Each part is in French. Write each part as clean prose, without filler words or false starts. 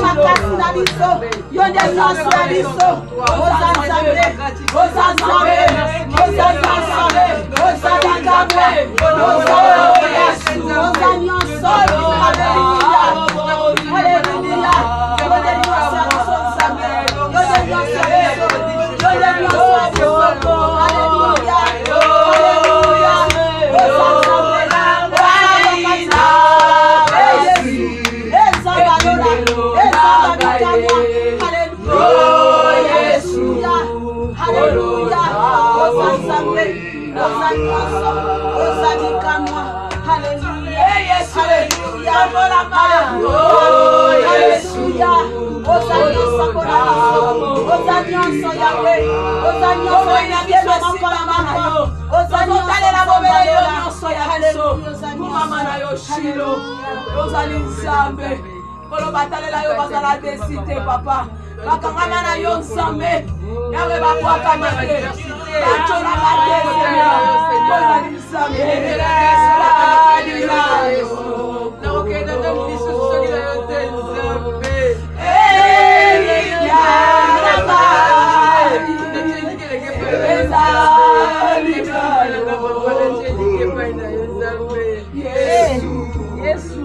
makasi na biso. Yo nde nyonso ya biso. Oza Nzambe. Oza Nzambe. Oza Nzambe. Oza Nzambe. Oza Yesu. Oza nyonso. Hallelujah. Hallelujah. Yo nde nyonso ya biso Nzambe. Yo nde nyonso ya biso. Yo nde nyonso ya biso. Hallelujah. Hallelujah. Oza Nzambe. Kolo batalela yo bazala desite papa bakangana na yo Nzambe yawe bakwaka mate bachola badese kozali Nzambe na okenda na biso soli na yo te Nzambe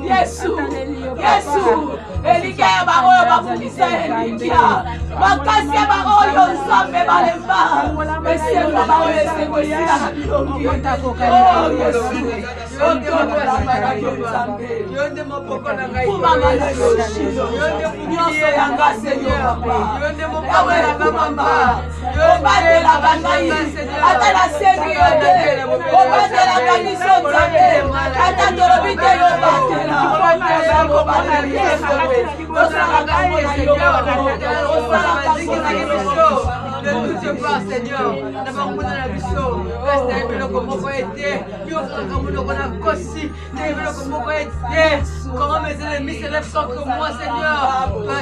Yesu elikia baoyo bakubisa elikia makasi ya baoyo Nzambe balemba esengo baoyo esengo ya bilongi oh Yesu yonde mopoko na ngai kumama na yoshilo nyonso ya ngase yo papa yawe na mama obandela bangai ata na sengi yote obandela kamiso Nzambe ata tolobi te yo batela Seigneur, comment mes ennemis s'élèvent contre moi, Seigneur,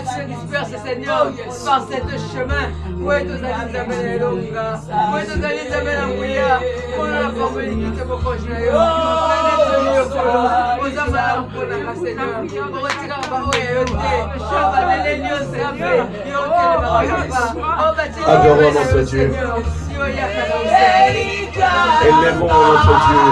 tu se disperses, Seigneur, par cet chemin. Où est aux amis d'Amel Longa? Où est aux amis d'Amel Amouya? Qu'on a la formule qui te propose, Seigneur. Adorons notre Dieu. Élevons notre Dieu.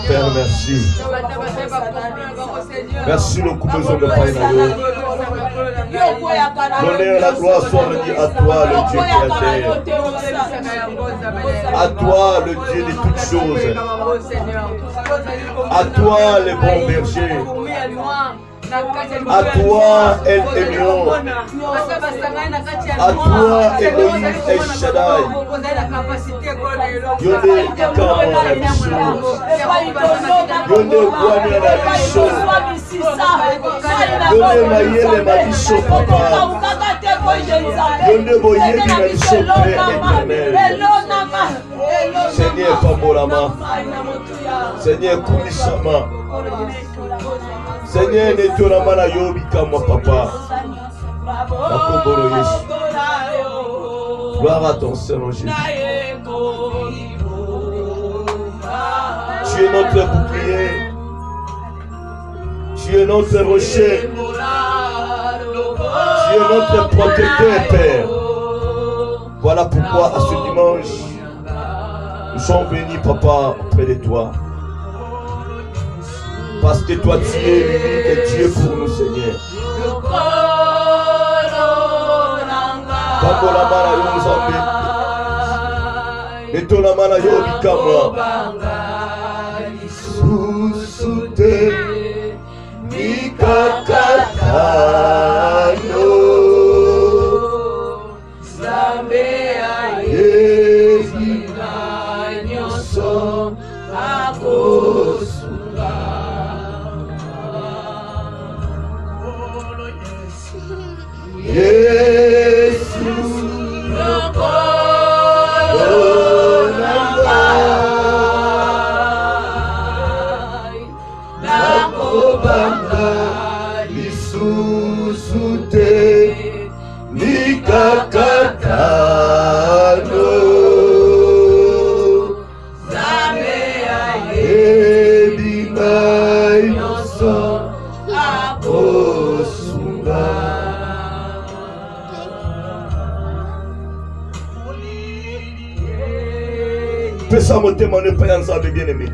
Père, merci. Merci, nous coupons de pain. L'honneur et la gloire sont rendus à toi, le Dieu créateur. À toi, le Dieu de toutes choses. À toi, le bon berger. À toi, El Elyon. À toi, Elohim El Shaddai. Yonde Kama Rabiso. Yonde Kwani Rabiso. Yonde Mayele Mabiso Papa. Yonde Boyeli Mabiso Père éternel. Seigneur Pamorama. Seigneur Kunisama. Seigneur, netonama na yobi kama papa. Bakoboro Yesu. Gloire à ton Seigneur Jésus. Tu es notre bouclier. Tu es notre rocher. Tu es notre protecteur, Père. Voilà pourquoi à ce dimanche, nous sommes venus, Papa, auprès de toi. Parce que toi, tu es l'unique et Dieu pour nous, Seigneur. Kambolamana yo Nzambe. Etolamana yo bikama. Susute. Nikakatano Zambe Yezina nyonso akosunga Yesu nakobanga lisusu te nikakatano ebima nyonso akosunga. Pesa motema ne pas ensemble bien-aimé.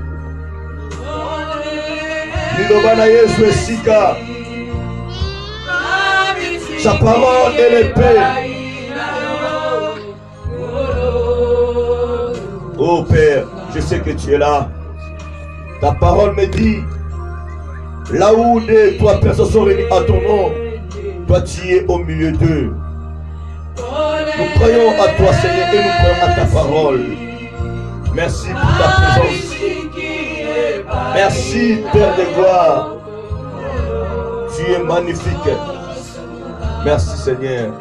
Liloba na Yesu esika. Sa parole est l'épée. Oh Père, je sais que tu es là. Ta parole me dit, là où les trois personnes sont réunies à ton nom, toi tu es au milieu d'eux. Nous croyons à toi Seigneur et nous croyons à ta parole. Merci pour ta présence. Merci Père de gloire. Tu es magnifique. Merci Seigneur.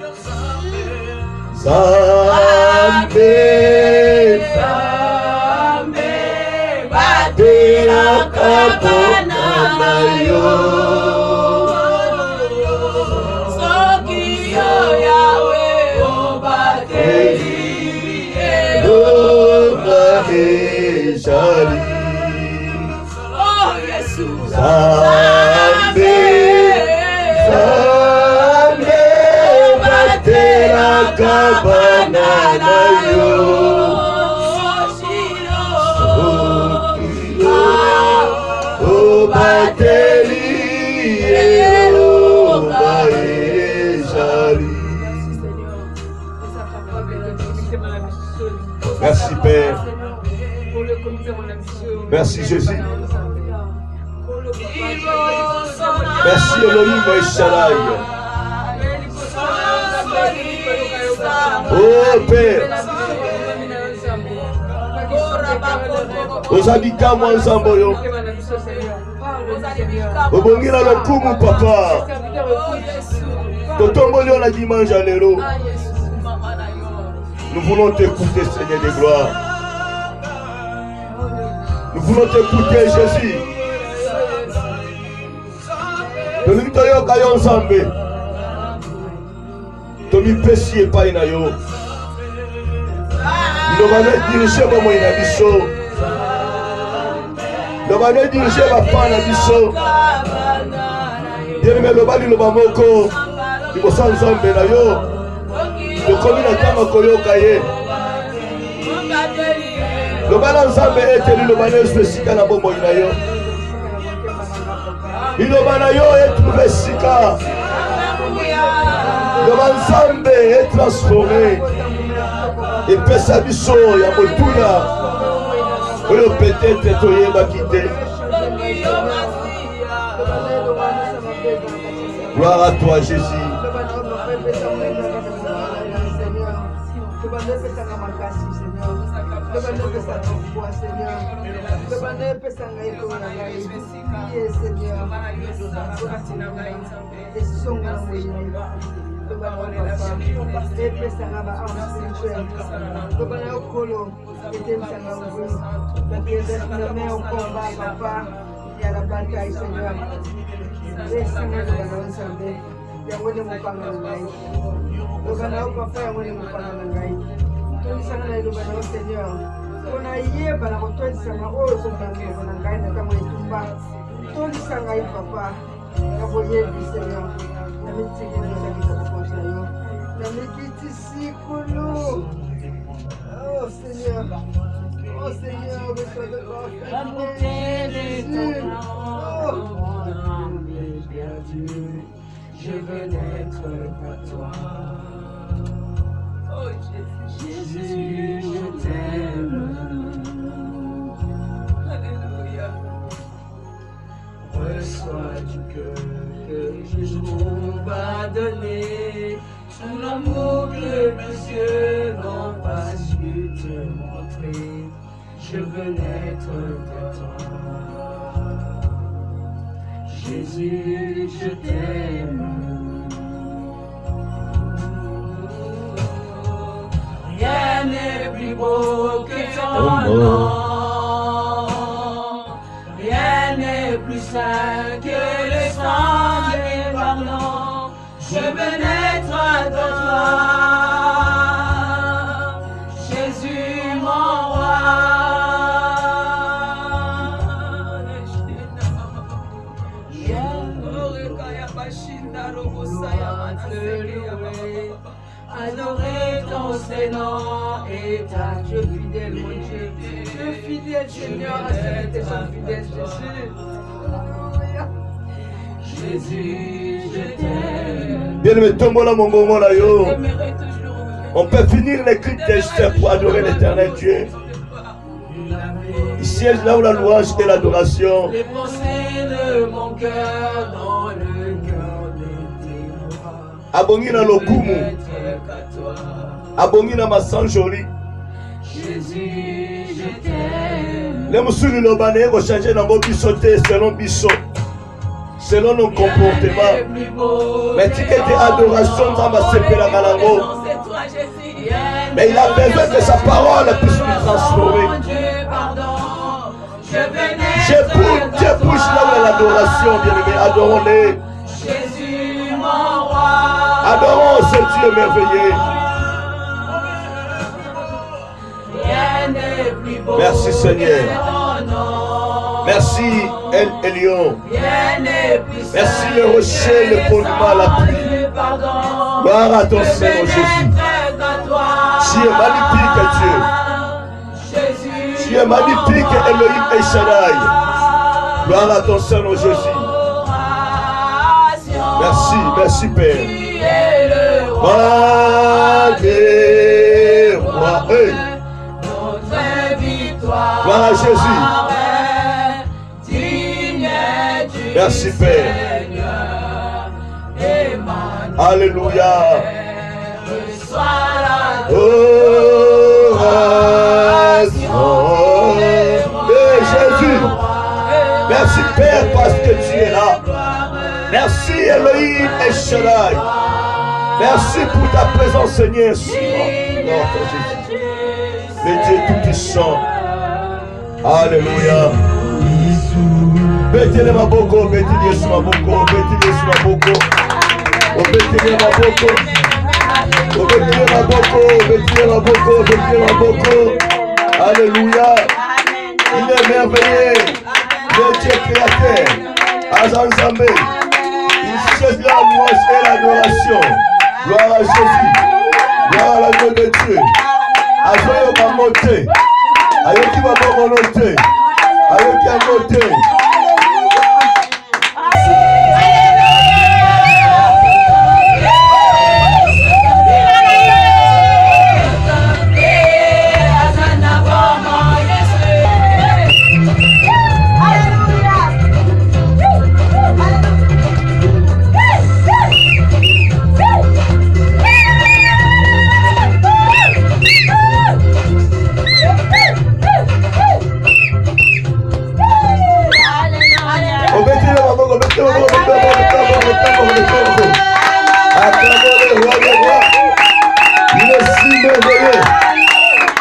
Zambe, Zambe, batela kabona na yo. Soki yo Yahweh, o bateli, Eloba ejali. Oh Jesus, Zambe, Zambe, batela kabana na yo. O bateli, Eloba ejali. Merci Père. Merci Jésus. Merci Elohim et Shaddai. Oh Père. Ozalika mwanzamboyo. Obongila lokumu papa. Totomboli on a dimanche à l'héros. Nous voulons t'écouter Seigneur de gloire. Nous voulons t'écouter Jésus. Tolingi toyoka yo Nzambe. Tomipesi epai na yo. Liloba na dirige bomoi na biso. Liloba na dirige bapa na biso. Bien-aimé loba liloba moko. Liboso ya Nzambe na yo. Tokomi na ntango koyoka ye. Loba na Nzambe ete liloba na Yesu esika na bomoi na yo. Liloba na yo etrouve esika. Liloba Nzambe etransforme. Epesa biso ya motuya. Oyo peut-être toyebaki te. Gloire à toi Jésus. Oh Seigneur, reçois de gloire. Je veux être à toi. Oh Jésus, je t'aime. Alléluia. Reçois du cœur. L'amour que mes yeux n'ont pas su te montrer, je veux naître de toi. Jésus, je t'aime. Rien n'est plus beau que ton nom. Rien n'est plus saint que le sang des pardons. Je veux naître de toi. Jésus, mon roi. Adorer ton Seigneur et ta Dieu fidèle, mon Dieu. Dieu fidèle, Seigneur, à ce que tu es fidèle, Jésus. Jésus, je t'aime. Bien-aimé, tombe-là, mon moment là, yo. On peut finir les cris d'Esther pour adorer l'éternel Dieu. Il siège là où la louange et l'adoration. Les pensées de mon cœur dans le cœur de tes rois. Abongi na lokumu. Abongi na masanjoli. Jésus, je t'aime. Les moussouli lobané vont changer dans vos bissotés selon bissot. Selon nos comportements. Mais tu es adoration dans ma sépée la galango. Mais il a besoin que sa parole puisse nous transformer. Dieu pousse là où est l'adoration, bien-aimé. Adorons-les. Jésus, mon roi. Adorons ce Dieu merveilleux. Merci Seigneur. Merci El Elyon. Merci le rocher, le fondement, la pluie. Gloire à ton Seigneur Jésus. Tu es magnifique Dieu. Tu es magnifique Elohim El Shaddai. Gloire à ton Seigneur Jésus. Merci, merci Père. Roi, hey. Gloire à Jésus. Merci Père. Alléluia. Jésus. Merci Père parce que tu es là. Merci Elohim El Shaddai. Merci pour ta présence Seigneur. Jésus. Le Dieu tout-puissant. Alléluia. Betele maboko, betele Yesu maboko, betele Yesu maboko. Betele maboko. Betele maboko, betele maboko, betele maboko. Alléluia. Il est merveilleux. Le Dieu créateur. Azanzambe. Il cesse la louange et l'adoration. Gloire à Jésus. Gloire à la gloire de Dieu. Azoyo mamote. Ayoki mamonote. Ayoki amote.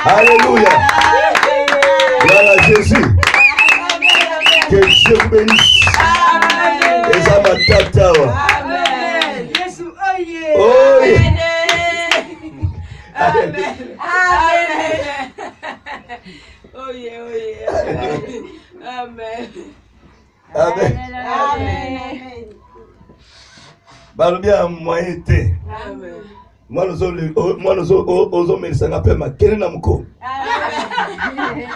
Alléluia. Gloire à Jésus. Que Dieu vous bénisse. Les amatata. Amen. Jésus, oye. Oye. Amen. Amen. Oye, oye. Amen. Amen. Amen. Balobia moyen été. Amen. Moi nous osons mais ça n'appelle ma quel namko. Amen.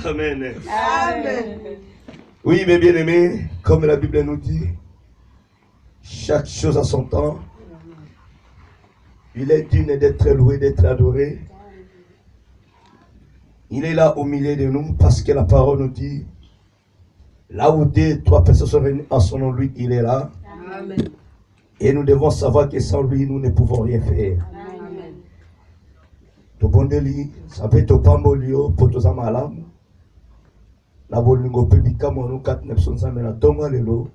Amen. Amen. Oui, mes bien-aimés, comme la Bible nous dit, chaque chose a son temps. Il est digne d'être loué, d'être adoré. Il est là au milieu de nous parce que la parole nous dit, là où 2, 3 personnes sont réunies en son nom, lui, il est là. Amen. Et nous devons savoir que sans lui, nous ne pouvons rien faire. Tobondeli, ça peut être pas molio, pour tous les malades. La bolingo pebika mono 4 mais la tonga lelo.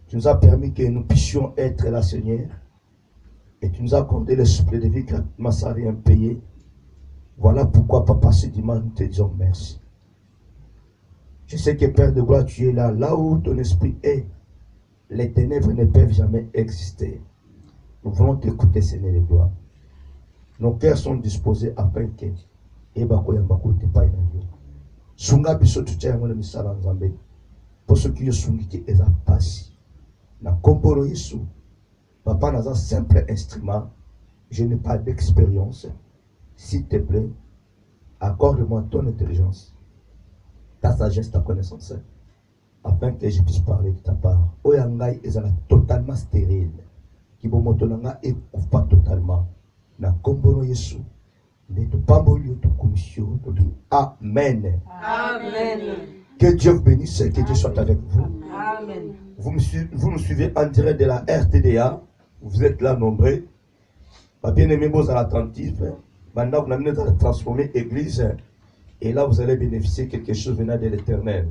Tu nous as permis que nous puissions être là, Seigneur. Et tu nous as accordé le souffle de vie gratuitement sans rien payer. Voilà pourquoi, Papa, ce dimanche, nous te disons merci. Je sais que Père de gloire, tu es là, là où ton esprit est. Les ténèbres ne peuvent jamais exister. Nous voulons t'écouter, Seigneur de gloire. Nos cœurs sont disposés afin que Ebako Yambako te paye na yo. Sunga biso tutia yango na misala nzambe. Pour ceux qui sungi ki eza pasi. Na komporo Yesu. Papa n'a un simple instrument. Je n'ai pas d'expérience. S'il te plaît, accorde-moi ton intelligence, ta sagesse, ta connaissance, afin que je puisse parler de ta part. Oyangai est totalement stérile. Qui bon motonanga et pas totalement. Na kombono Yesu. Ne te pamboli to commission. Amen. Amen. Que Dieu vous bénisse et que Dieu soit avec vous. Amen. Vous nous suivez en direct de la RTDA. Vous êtes là nombreux. Bien aimé, vous êtes attentifs. Maintenant, vous allez transformer l'église. Et là, vous allez bénéficier de quelque chose venant de l'éternel.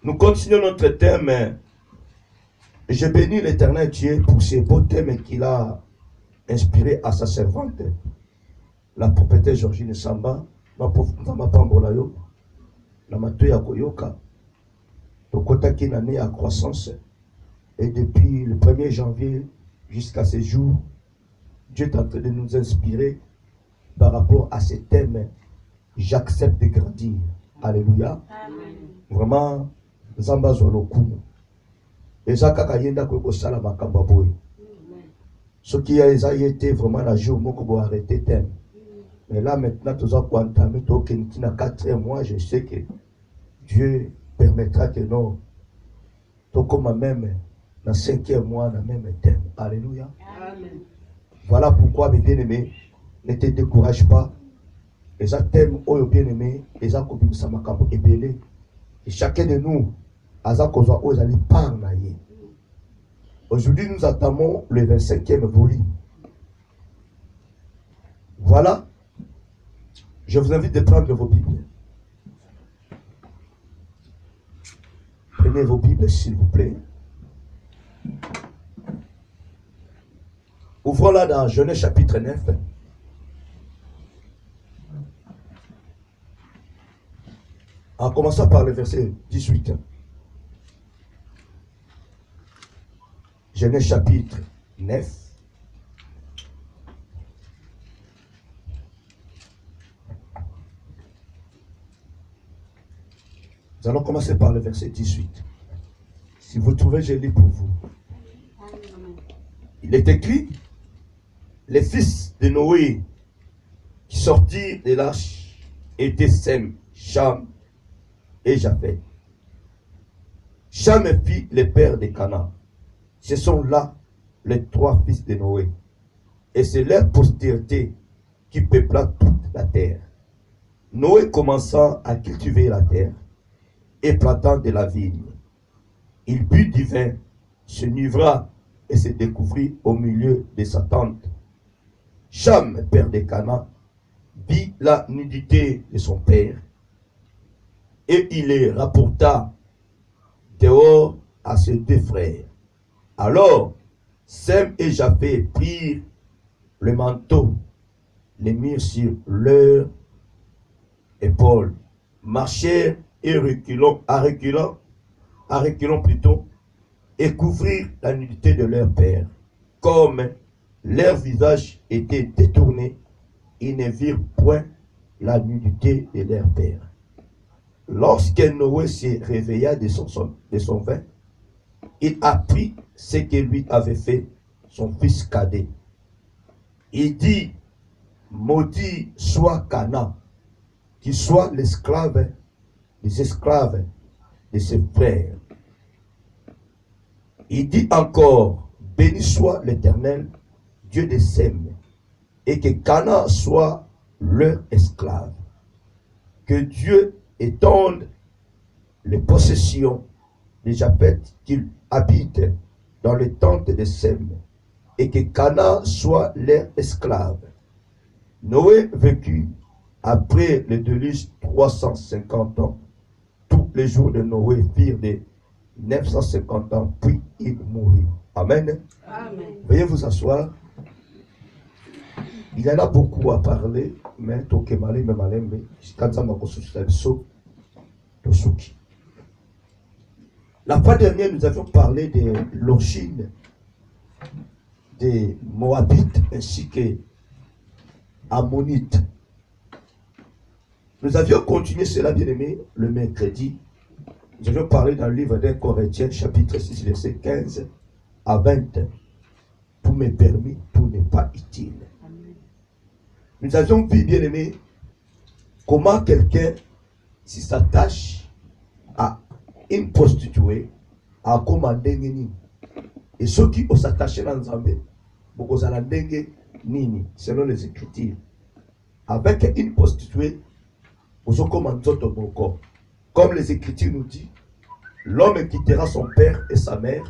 Nous continuons notre thème. Je bénis l'éternel Dieu pour ces beaux thèmes qu'il a inspirés à sa servante, la prophétesse Georgine Samba, ma pambolayo, la matoya koyoka, tokota qui est à croissance. Et depuis le 1er janvier jusqu'à ce jour, Dieu est en train de nous inspirer par rapport à ces thèmes. J'accepte de grandir. Alléluia. Amen. Vraiment, Zamba Zolokumu. Et ça, Kakayenda Kokosala Makambaboy. Ce qui a été vraiment la jour où on a arrêté le thème. Mais là, maintenant, tout ça, quand on a 4 mois, je sais que Dieu permettra que nous, tout comme même, dans 5e mois, dans le même thème. Alléluia. Amen. Voilà pourquoi, mes bien-aimés, ne te décourage pas. Et ça thème, oh bien-aimé, et ça comme ça m'a ébélé. Et chacun de nous, a ça qu'on soit aux allés parler. Aujourd'hui, nous attendons le 25e volume. Voilà. Je vous invite de prendre vos Bibles. Prenez vos Bibles, s'il vous plaît. Ouvrons-la dans Genèse chapitre 9. En commençant par le verset 18. Genèse chapitre 9. Nous allons commencer par le verset 18. Si vous trouvez, je lis pour vous. Il est écrit, les fils de Noé qui sortirent de l'arche étaient Sem, Cham et Japheth. Cham fit les pères de Canaan. Ce sont là les 3 fils de Noé. Et c'est leur postérité qui peupla toute la terre. Noé commença à cultiver la terre et plantant de la vigne. Il but du vin, se nivra et se découvrit au milieu de sa tente. Cham, père de Canaan, vit la nudité de son père et il les rapporta dehors à ses 2 frères. Alors, Sem et Japheth prirent le manteau, les mirent sur leurs épaules, marchèrent et reculant plutôt, et couvrirent la nudité de leur père. Comme leur visage était détourné, ils ne virent point la nudité de leur père. Lorsque Noé se réveilla de son vin, il apprit ce que lui avait fait son fils cadet. Il dit, maudit soit Canaan, qui soit l'esclave des esclaves de ses frères. Il dit encore, béni soit l'Éternel, Dieu de Sem, et que Canaan soit leur esclave. Que Dieu étende les possessions de Japheth qu'il habite dans les tentes de Sem, et que Canaan soit leur esclave. Noé vécut après le déluge 350 ans. Tous les jours de Noé firent de 950 ans, puis il mourut. Amen. Amen. Veuillez vous asseoir. Il y en a beaucoup à parler, mais la fois dernière, nous avions parlé de l'origine des Moabites ainsi que Ammonites. Nous avions continué cela, bien aimé, le mercredi. Nous avions parlé dans le livre des Corinthiens, chapitre 6, verset 15 à 20. Tout m'est permis, tout n'est pas utile. Nous avions vu, bien aimé, comment quelqu'un, si s'attache à une prostituée, à commander nini. Et ceux qui ont s'attaché dans Zambé, beaucoup à nini, selon les Écritures. Avec une prostituée, vous commandez ton corps. Comme les Écritures nous disent, l'homme quittera son père et sa mère,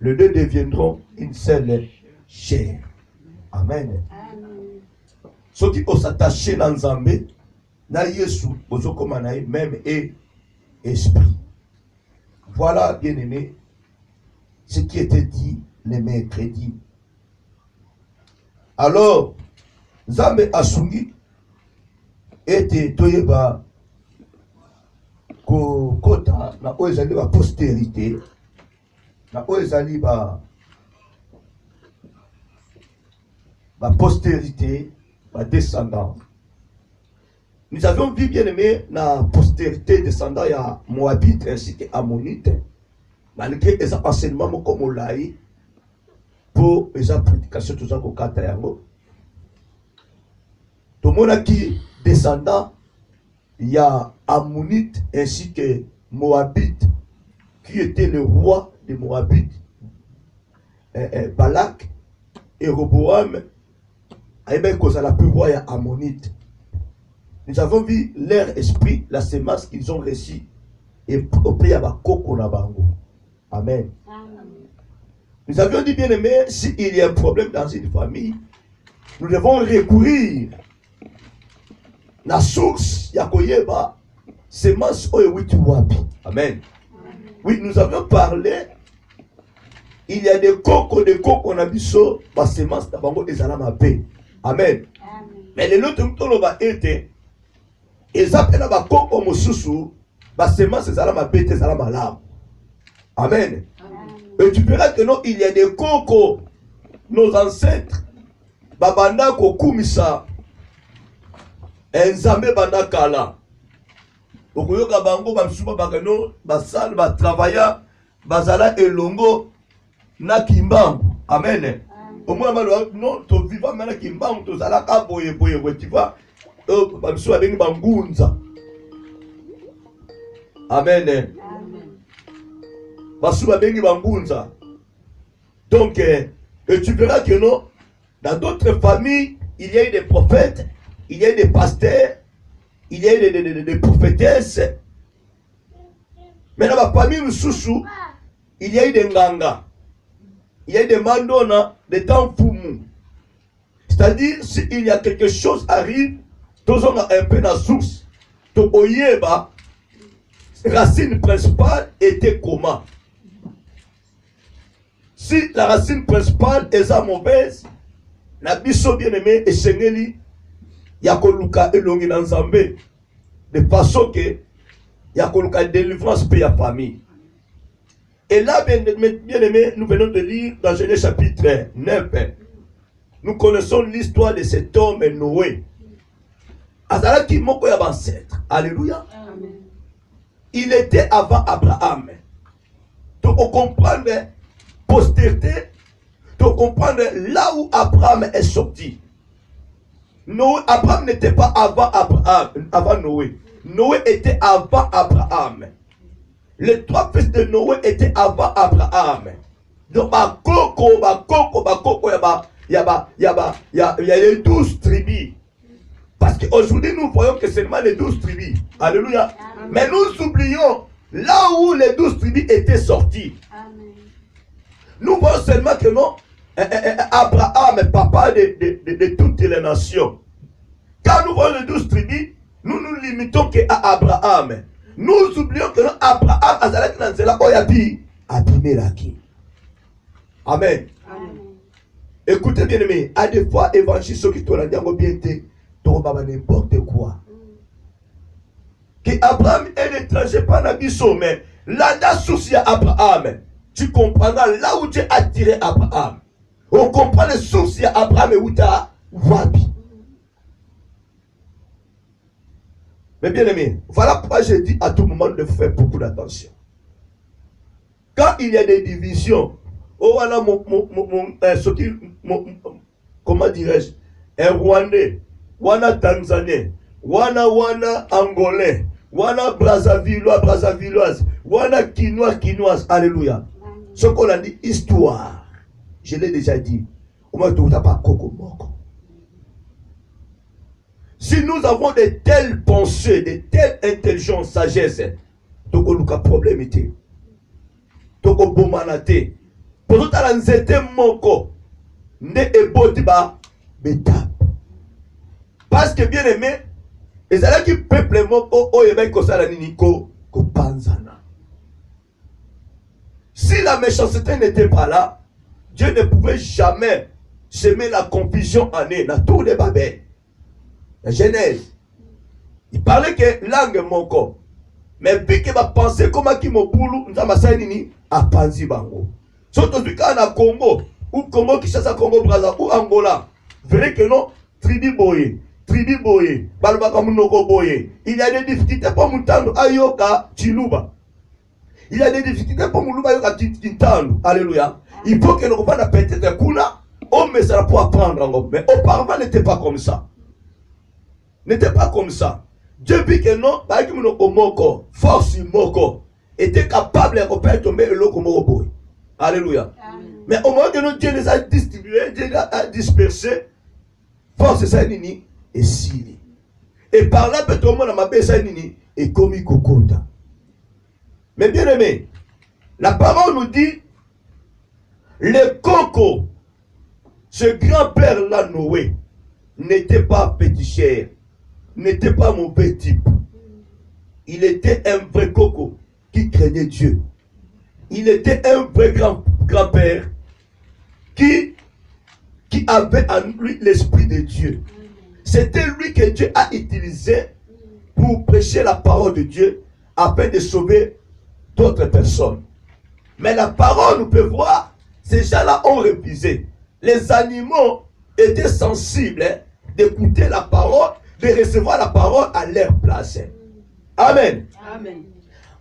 les deux deviendront une seule chair. Amen. Ceux qui ont s'attaché dans Zambé, na Yesu, vous commandez même et esprit. Voilà, bien aimé, ce qui était dit le mercredi. Alors, Zambé Asungi était toyeba kota na oezali ba postérité na oezali ba postérité ba descendants. Nous avions vu, bien aimé, la postérité descendant à Moabite ainsi qu'Ammonite, malgré les enseignements comme on l'a eu, pour les prédications, tout ça, pour tout le monde qui descendant, il y a Ammonite ainsi que Moabite, qui était le roi de Moabite, Balak et Roboam, et bien qu'on a la plus roi à Ammonite. Nous avons vu leur esprit, la sémence qu'ils ont reçue, et au pays à Bakoko na Bango. Amen. Nous avions dit, bien aimé, s'il y a un problème dans une famille, nous devons recourir à la source, Yakoyeba, sémence Oewitu-Wabi. Amen. Oui, nous avions parlé, il y a des cocos, on a vu ça, la sémence d'Abango et Zalamabé. Amen. Mais les autres, nous avons été, ils appellent la koko mosusu, la semence c'est la bête, c'est la malade. Amen. Et tu verras que non, il y a des cocos, nos ancêtres, babanda kokumisa, enzambe banda kala. Okoyoka bango bamsuba bakano, basal, batravailla, bazala elongo, na kimbangu. Amen. Au moins, non, tu vivant maintenant kimbangu, tu zala kaboye boye, tu vois. Amen. Donc, et tu verras que non, dans d'autres familles, il y a eu des prophètes, il y a eu des pasteurs, il y a eu des prophétesses. Mais dans la famille Moussoussou, il y a eu des nganga, il y a eu des mandona, des temps foumou. C'est-à-dire, s'il y a quelque chose arrive, tous on a un peu la source. To oyeba, racine principale était comment? Si la racine principale est mauvaise, la biso bien aimé et sengeli, yakoluka elongi dans Zambé, de façon que yakoluka délivrance pour la famille. Et là, bien aimé, nous venons de lire dans Genèse chapitre 9. Nous connaissons l'histoire de cet homme Noé. Azalaki moko ya ancêtre. Alléluia. Amen. Il était avant Abraham. Donc on comprend postérité, donc on comprend là où Abraham est sorti. Noé, Abraham n'était pas avant Abraham, avant Noé. Noé était avant Abraham. Les trois fils de Noé étaient avant Abraham. Donc il y a les 12 tribus. Parce qu'aujourd'hui, nous voyons que c'est seulement les 12 tribus. Alléluia. Amen. Mais nous oublions là où les 12 tribus étaient sorties. Amen. nous voyons seulement que non, Abraham est papa de toutes les nations. Quand nous voyons les 12 tribus, nous nous limitons qu'à Abraham. Nous oublions que non, Abraham a zalaki dans cela, oyabi, abimelaki. Amen. Écoutez bien aimé, à des fois, évangile, ceux qui t'ont dit, bien été, n'importe quoi. Que Abraham est l'étranger par l'abisseau, mais là, souci à Abraham, tu comprendras là où Dieu a tiré Abraham. On comprend les soucis à Abraham et où tu as Wabi. Mais bien aimé, voilà pourquoi je dis à tout moment de faire beaucoup d'attention. Quand il y a des divisions, oh voilà comment dirais-je, un Rwandais, wana Tanzanien, wana Angolais, wana Brazzavilloise, wana Quinoise, alléluia. Ce qu'on a dit, histoire, je l'ai déjà dit, au moins tu n'as pas Coco Moko. Si nous avons de telles pensées, de telles intelligences, sagesse, toko luka problème était. Toko bomanate. Pour tout à l'anzete moko, ne eboti ba betap. Parce que bien aimé, les alliés qui peuple moko oyebe kosala nini ko panzana. Si la méchanceté n'était pas là, Dieu ne pouvait jamais semer la confusion en eux, dans tout de Babel. La Genèse, il parlait que langue moko, mais puis que va penser comment qui mo boulou nous a nini a panzi bango. Surtout quand on a Congo ou Congo qui chasse à Congo Brazza ou Angola, verrez que non tribu boye, balba comme noko boye. Il y a des difficultés pour mutando ayoka chiluba. Il y a des difficultés pour muluba ayoka tintando. Alléluia. Il faut que nous va la peut-être kuna, on met ça pour apprendre encore. Mais auparavant n'était pas comme ça. N'était pas comme ça. Dieu dit que non, force moko était capable de faire tomber le loco. Alléluia. Mais au moment que Dieu les a distribués, Dieu les a dispersés, force ça nini et sili. Et par là, peut-être au monde ma baisse nini et komi kokota. Mais bien aimé, la parole nous dit le coco, ce grand-père là Noé, n'était pas petit cher. N'était pas mauvais type. Il était un vrai coco qui craignait Dieu. Il était un vrai grand-père qui avait en lui l'esprit de Dieu. C'était lui que Dieu a utilisé pour prêcher la parole de Dieu afin de sauver d'autres personnes. Mais la parole, nous pouvons voir, ces gens-là ont refusé. Les animaux étaient sensibles d'écouter la parole, de recevoir la parole à leur place. Amen. Amen.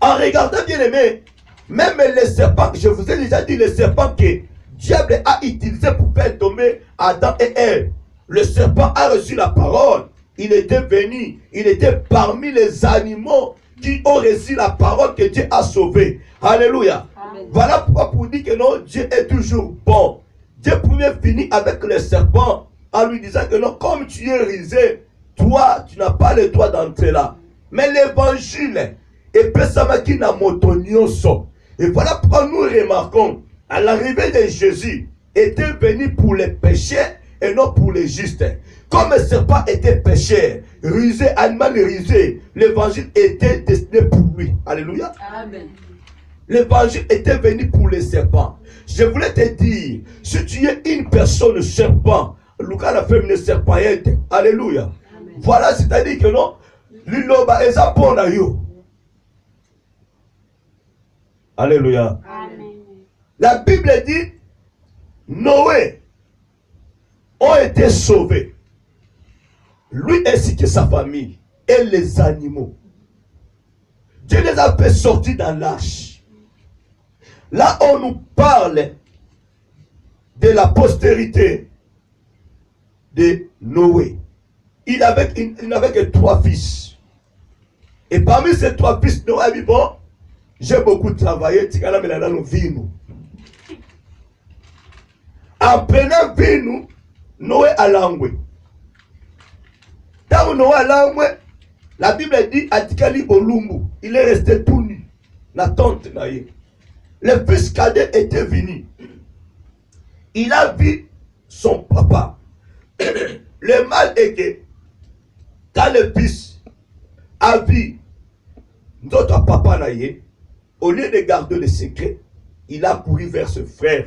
En regardant bien aimé, même les serpents, je vous ai déjà dit, les serpents que diable a utilisé pour faire tomber Adam et Ève. Le serpent a reçu la parole. Il était venu, il était parmi les animaux qui ont reçu la parole que Dieu a sauvé. Alléluia. Amen. Voilà pourquoi pour dire que non, Dieu est toujours bon. Dieu pouvait finir avec le serpent en lui disant que non, comme tu es risé, toi, tu n'as pas le droit d'entrer là. Mais l'évangile est pesama qui n'a motonioso. Et voilà pourquoi nous remarquons, à l'arrivée de Jésus, était venu pour les pécheurs et non pour les justes. Comme le serpent était pécheur, rusé, animal rusé, l'évangile était destiné pour lui. Alléluia. Amen. L'évangile était venu pour les serpents. Je voulais te dire, si tu es une personne serpent, Lucas la femme ne serpent. Alléluia. Amen. Voilà, c'est-à-dire que non, l'Iloba est à bon à yo. Alléluia. Amen. La Bible dit, Noé ont été sauvés. Lui ainsi que sa famille et les animaux. Dieu les a fait sortir dans l'arche. Là, on nous parle de la postérité de Noé. Il n'avait que 3 fils. Et parmi ces 3 fils, Noé a dit, bon, j'ai beaucoup travaillé, en prenant vinu, Noé a langoué. Quand Noé a langoué, la Bible dit, Atikali Bolumbu, il est resté tout nu, la tente naïe. Le fils cadet était venu. il a vu son papa. Le mal est que quand le fils a vu notre papa naïe, au lieu de garder le secret, il a couru vers ce frère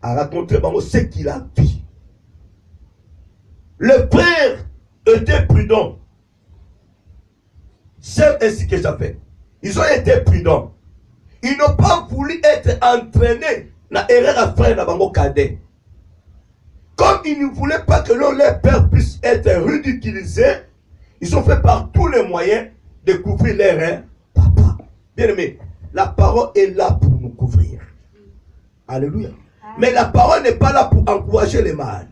à raconter ce qu'il a vu. Le frère était prudent. C'est ainsi que ça fait. Ils ont été prudents. Ils n'ont pas voulu être entraînés dans l'erreur à faire dans le cadet. Comme ils ne voulaient pas que leur père puisse être ridiculisé, ils ont fait par tous les moyens de couvrir leur papa. Bien aimé, la parole est là pour nous couvrir. Alléluia. Mais la parole n'est pas là pour encourager les mal.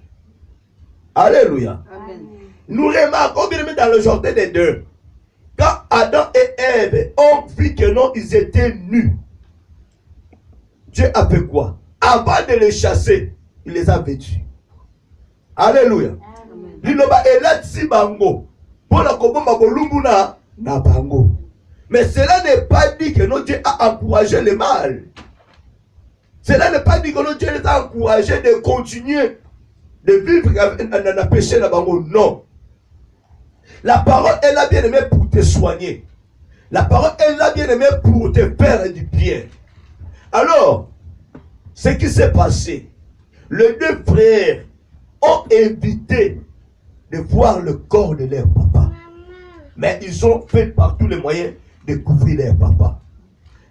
Alléluia. Amen. Nous remarquons bien aimé dans le jardin des deux. Quand Adam et Ève ont vu que non, ils étaient nus. Dieu a fait quoi? Avant de les chasser, il les a vêtus. Alléluia. Liloba elati bango. Pour la kobomba bolumbu na bango. Mais cela n'est pas dit que non, Dieu a encouragé le mal. Cela n'est pas dit que non, Dieu les a encouragés de continuer de vivre dans le péché na bango. Non. La parole est là bien aimée pour te soigner. La parole est là bien aimée pour te faire du bien. Alors, ce qui s'est passé, les deux frères ont évité de voir le corps de leur papa. Mais ils ont fait par tous les moyens de couvrir leur papa.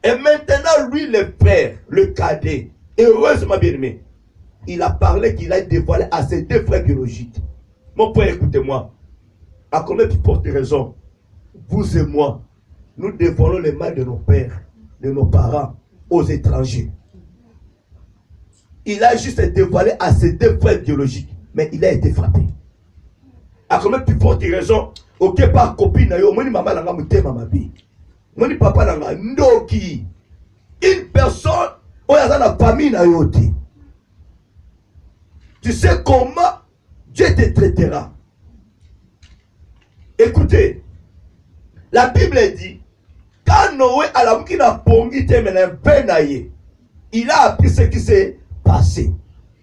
Et maintenant, lui, le frère, le cadet, heureusement bien aimé, il a parlé qu'il a dévoilé à ses deux frères biologiques. Mon frère, écoutez-moi. À combien de fortes raisons, vous et moi, nous dévoilons le mal de nos pères, de nos parents, aux étrangers. Il a juste dévoilé à ses deux frères biologiques, mais il a été frappé. À combien de fortes raisons, ok, par copine, moni maman n'a pas ma vie. Moni papa n'a pas ndoki. Une personne, où il y a la famille n'a pas. Tu sais comment Dieu te traitera. Écoutez, la Bible dit, quand Noé a la mouki pongi il a appris ce qui s'est passé.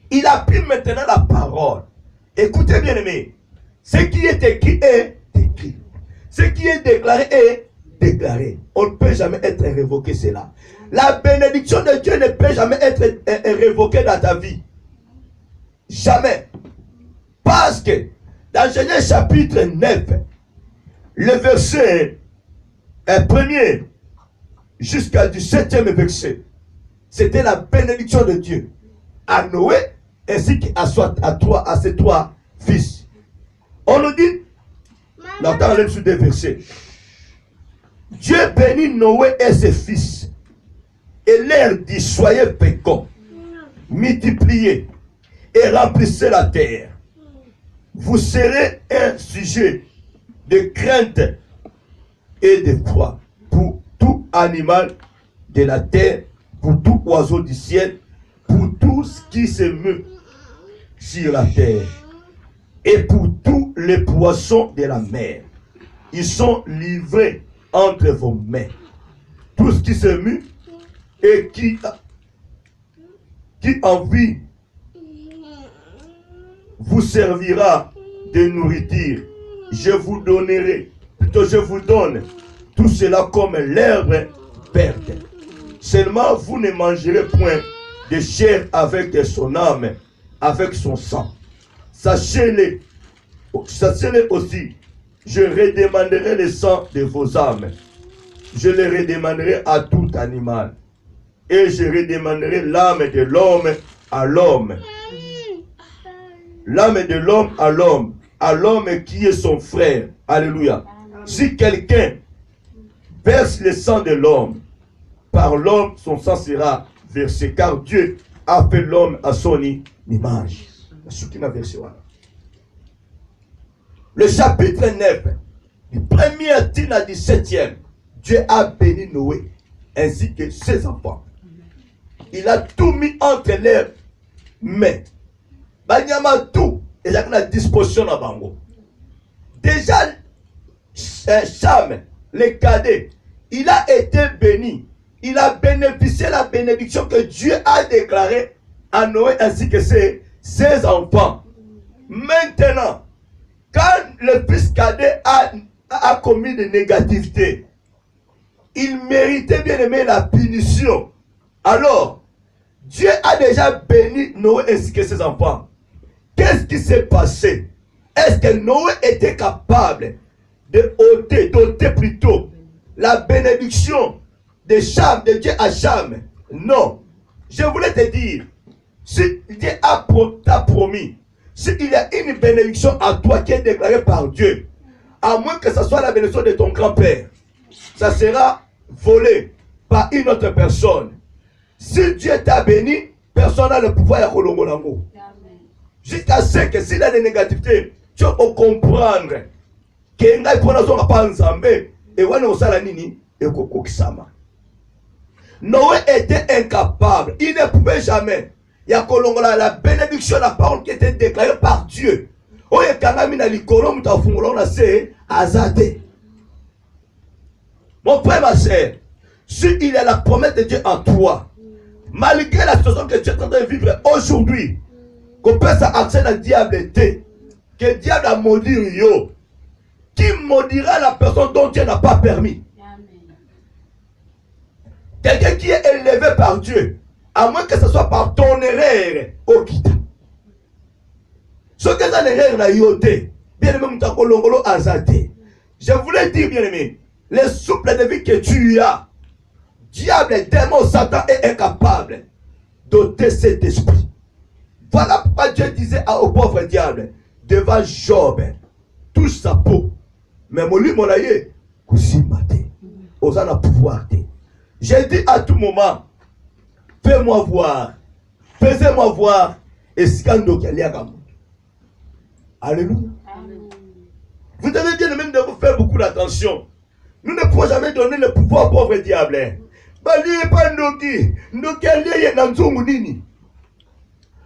Il a pris maintenant la parole. Écoutez bien aimé, ce qui est écrit est écrit. Ce qui est déclaré est déclaré. On ne peut jamais être révoqué cela. La bénédiction de Dieu ne peut jamais être révoquée dans ta vie. Jamais. Parce que dans Genèse chapitre 9, le verset premier jusqu'à du 7e verset, c'était la bénédiction de Dieu à Noé ainsi qu'à toi, à ses trois fils. On nous dit, dans les sous des versets, Dieu bénit Noé et ses fils et leur dit, soyez féconds, multipliez et remplissez la terre. Vous serez un sujet de crainte et de foi pour tout animal de la terre, pour tout oiseau du ciel, pour tout ce qui se meut sur la terre et pour tous les poissons de la mer. Ils sont livrés entre vos mains. Tout ce qui se meut et qui en vit vous servira de nourriture. Je vous donnerai, plutôt je vous donne tout cela comme l'herbe verte. Seulement vous ne mangerez point de chair avec son âme, avec son sang. Sachez-le aussi, je redemanderai le sang de vos âmes. Je le redemanderai à tout animal. Et je redemanderai l'âme de l'homme à l'homme. L'âme de l'homme à l'homme qui est son frère. Alléluia. Si quelqu'un verse le sang de l'homme, par l'homme son sang sera versé, car Dieu a fait l'homme à son image. Le chapitre 9, du 1er à 17e, Dieu a béni Noé ainsi que ses enfants. Il a tout mis entre leurs mains. Banyama tout, et il y a une disposition à Bango. Déjà, Cham, le cadet, il a été béni. Il a bénéficié de la bénédiction que Dieu a déclarée à Noé ainsi que ses enfants. Maintenant, quand le fils cadet a commis des négativités, il méritait bien aimé la punition. Alors, Dieu a déjà béni Noé ainsi que ses enfants. Qu'est-ce qui s'est passé? Est-ce que Noé était capable de doter plutôt la bénédiction de Cham, de Dieu à Cham? Non. Je voulais te dire, si Dieu t'a promis, s'il y a une bénédiction à toi qui est déclarée par Dieu, à moins que ce soit la bénédiction de ton grand-père, ça sera volé par une autre personne. Si Dieu t'a béni, personne n'a le pouvoir de Kolongolango. Jusqu'à ce que s'il y a des négativités, tu vas comprendre que n'a pas Nzambe et wana osala nini et kokokisama. Noé était incapable, il ne pouvait jamais. Il y a la bénédiction, la parole qui était déclarée par Dieu. Oye kangami na likolo mutafungula na se azate. Mon frère, ma soeur, s'il y a la promesse de Dieu en toi, malgré la situation que tu es en train de vivre aujourd'hui, qu'on peut accès à diable, que le diable a maudit yo, qui maudira la personne dont Dieu n'a pas permis. Quelqu'un qui est élevé par Dieu, à moins que ce soit par ton erreur, au kita. Ce que ça l'erreur n'a yoté, bien aimé, mutakolongolo azate. Je voulais dire, bien aimé, les souples de vie que tu as, diable, démon, Satan est incapable d'ôter cet esprit. Voilà pourquoi Dieu disait au pauvre diable, devant Job, touche sa peau. Mais mon lui, mon aïe, kousimate, osana pouvoir. J'ai dit à tout moment, fais-moi voir, faisez-moi voir, et scando qui a Alléluia. Vous devez bien même de vous faire beaucoup d'attention. Nous ne pouvons jamais donner le pouvoir au pauvre diable. Bali pas ndoki, ndoki aliye na nzungu nini,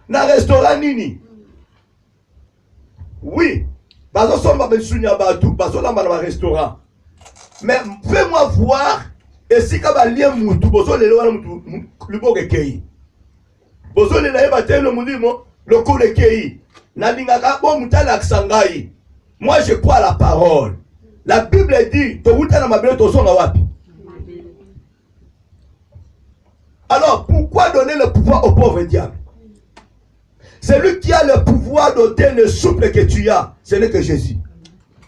na restaurant nini. Oui, bazo somba besunya batu, bazo lamba na restaurant. Mais fais-moi voir, et si kaba liye mutu, bozo lele wana mutu, lubo kekei. Bozo lele yeba te le mundimo, le kou lekei. Na lingaka bo mutala kisangai. Moi je crois à la parole. La Bible dit, alors pourquoi donner le pouvoir au pauvre diable? Celui qui a le pouvoir d'ôter le souffle que tu as, ce n'est que Jésus.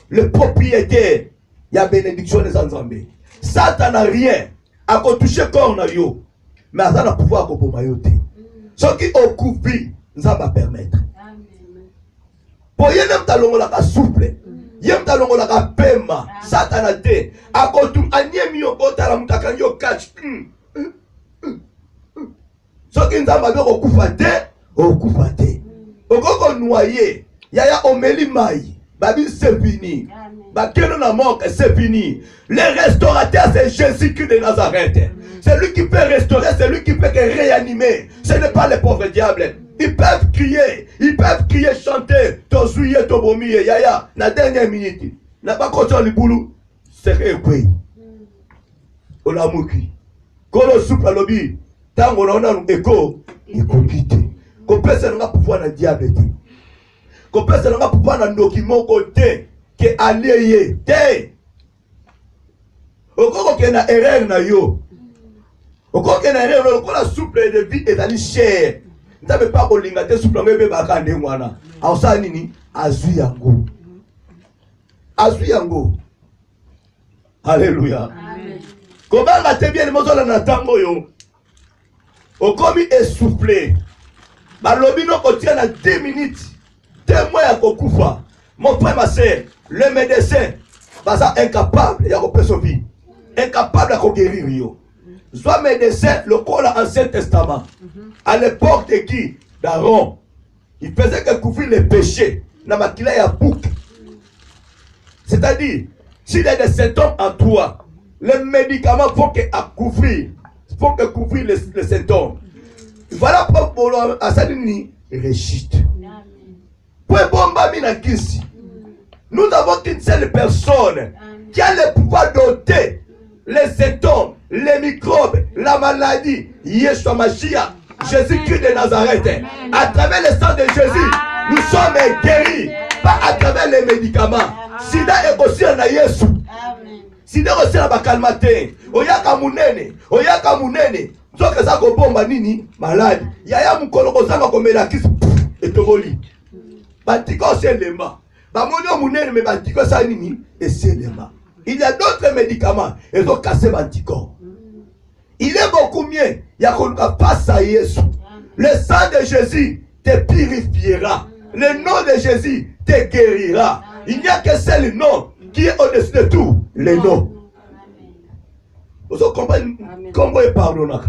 Le propriétaire, il y a bénédiction des Nzambe. Satan n'a rien à toucher corps na yo, mais ça n'a pouvoir à kobomayote. Ce qui occupe, ça va permettre. Pour y aller talongo la souffle. Yem talongo la pema Satan te akotum anyemi okota la mutaka yo catch so kinzamba be okufa te okoko noyer yaya omeli mai babi c'est fini bakeno na mort c'est fini. Le restaurateur c'est Jésus-Christ de Nazareth. C'est lui qui peut restaurer, c'est lui qui peut réanimer. Ce n'est pas le pauvre diable. Ils peuvent crier, chanter, tozouye, tobomiye, yaya, na dernière minute. N'a pas continué le boulot, c'est quoi? On a moqué. Quand on souple à l'objet, tant qu'on a un écho, il faut quitter. Qu'on peut se rendre pouvoir dans le diable. Qu'on peut se rendre pouvoir dans le document côté, qui est allié, au cas où il y a une erreur na yo. Au cas où il y a une erreur, quand la souple de vie est allée chère. Tu ne peux pas te souple bébé bakande mwana. Ausa nini azui yango. Azui yango. Alléluia. Amen. Comment te bien mozola na tango yo. Okomi essoufflé. Balobi no kotia na 10 minutes. Témoin ya kokufa. Mon frère, ma soeur, le médecin basa incapable ya kopesa sa vie. Incapable de guérir yo. Soit médecin, le col l'Ancien Testament. À l'époque de qui? D'Aaron. Il faisait que couvrir les péchés. Namakila ya bouc. C'est-à-dire, s'il y a des symptômes en toi, les médicaments font que couvrir les symptômes. Voilà pourquoi Asadini rechute. Nous avons qu'une seule personne qui a le pouvoir d'ôter les symptômes, les microbes, la maladie. Yeshua Mashiach, Jésus-Christ de Nazareth. À travers le sang de Jésus, nous sommes guéris. Pas à travers les médicaments. Sida est aussi en Yesu. Sida aussi en bakalmate. Oyaka munene. Oyaka munene. Soka za ko bomba nini malade. Yaya mukolo ko zanga ko melakisi etoboli. Batiko c'est lemba. Bamonyo munene mais batiko ça nini et c'est lemba. Il y a d'autres médicaments. Ils ont cassé l'anticorps. Il est beaucoup mieux. Il y a qu'on ne pas ça Jésus. Le sang de Jésus te purifiera. Le nom de Jésus te guérira. Il n'y a que seul nom qui est au-dessus de tout. Le nom. Vous comprenez comment il parle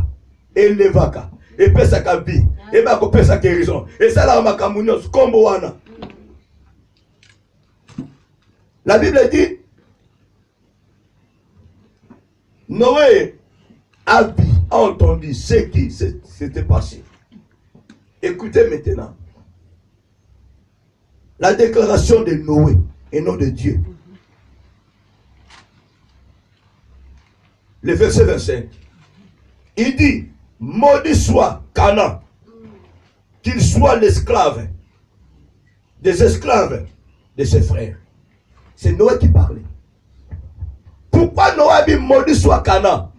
et levaka et pesa kabi et ba ko pesa guérison et ça la makamunyo kombo wana. La Bible dit Noé a entendu ce qui s'était passé. Écoutez maintenant la déclaration de Noé et non de Dieu. Le verset 25. Il dit, maudit soit Canaan, qu'il soit l'esclave des esclaves de ses frères. C'est Noé qui parlait. Pourquoi Noé dit maudit soit Canaan?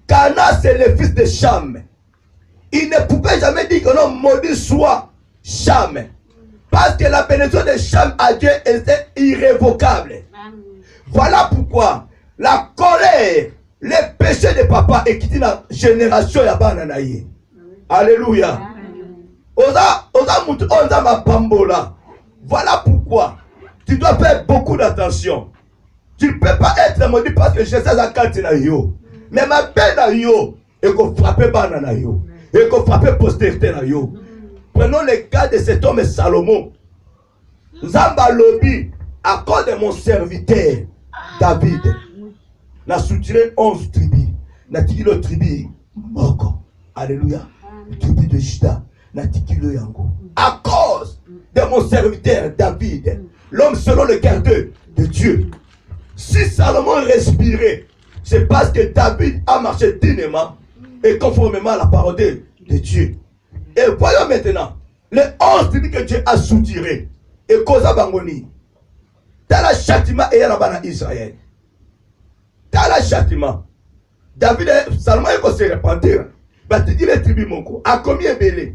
Canaan c'est le fils de Cham. Il ne pouvait jamais dire que non, maudit soit Cham. Parce que la bénédiction de Cham à Dieu était irrévocable. Voilà pourquoi la colère, les péchés de papa et qui dit la génération ya bananaye. Alléluia. Voilà pourquoi tu dois faire beaucoup d'attention. Tu ne peux pas être maudit parce que Jésus a canté na yo. Mais ma peine na yo et qu'on frappe banana yo et qu'on frappe postérité na yo. Prenons le cas de cet homme Salomon. Zamba Lobi, à cause de mon serviteur David, n'a soutiré 11 tribus. N'a dit le tribu Moko. Alléluia. Le tribu de Juda. N'a dit le Yango. À cause de mon serviteur David, l'homme selon le cœur de Dieu. Si Salomon respirait, c'est parce que David a marché dignement et conformément à la parole de Dieu. Et voyons maintenant, les 11 tribus que Dieu a soutirées, et causa bangoni, dans le châtiment et là-bas en Israël. Dans le châtiment, David et Salomon est se repentir. Bah tu dis les tribus mon co, à combien belé?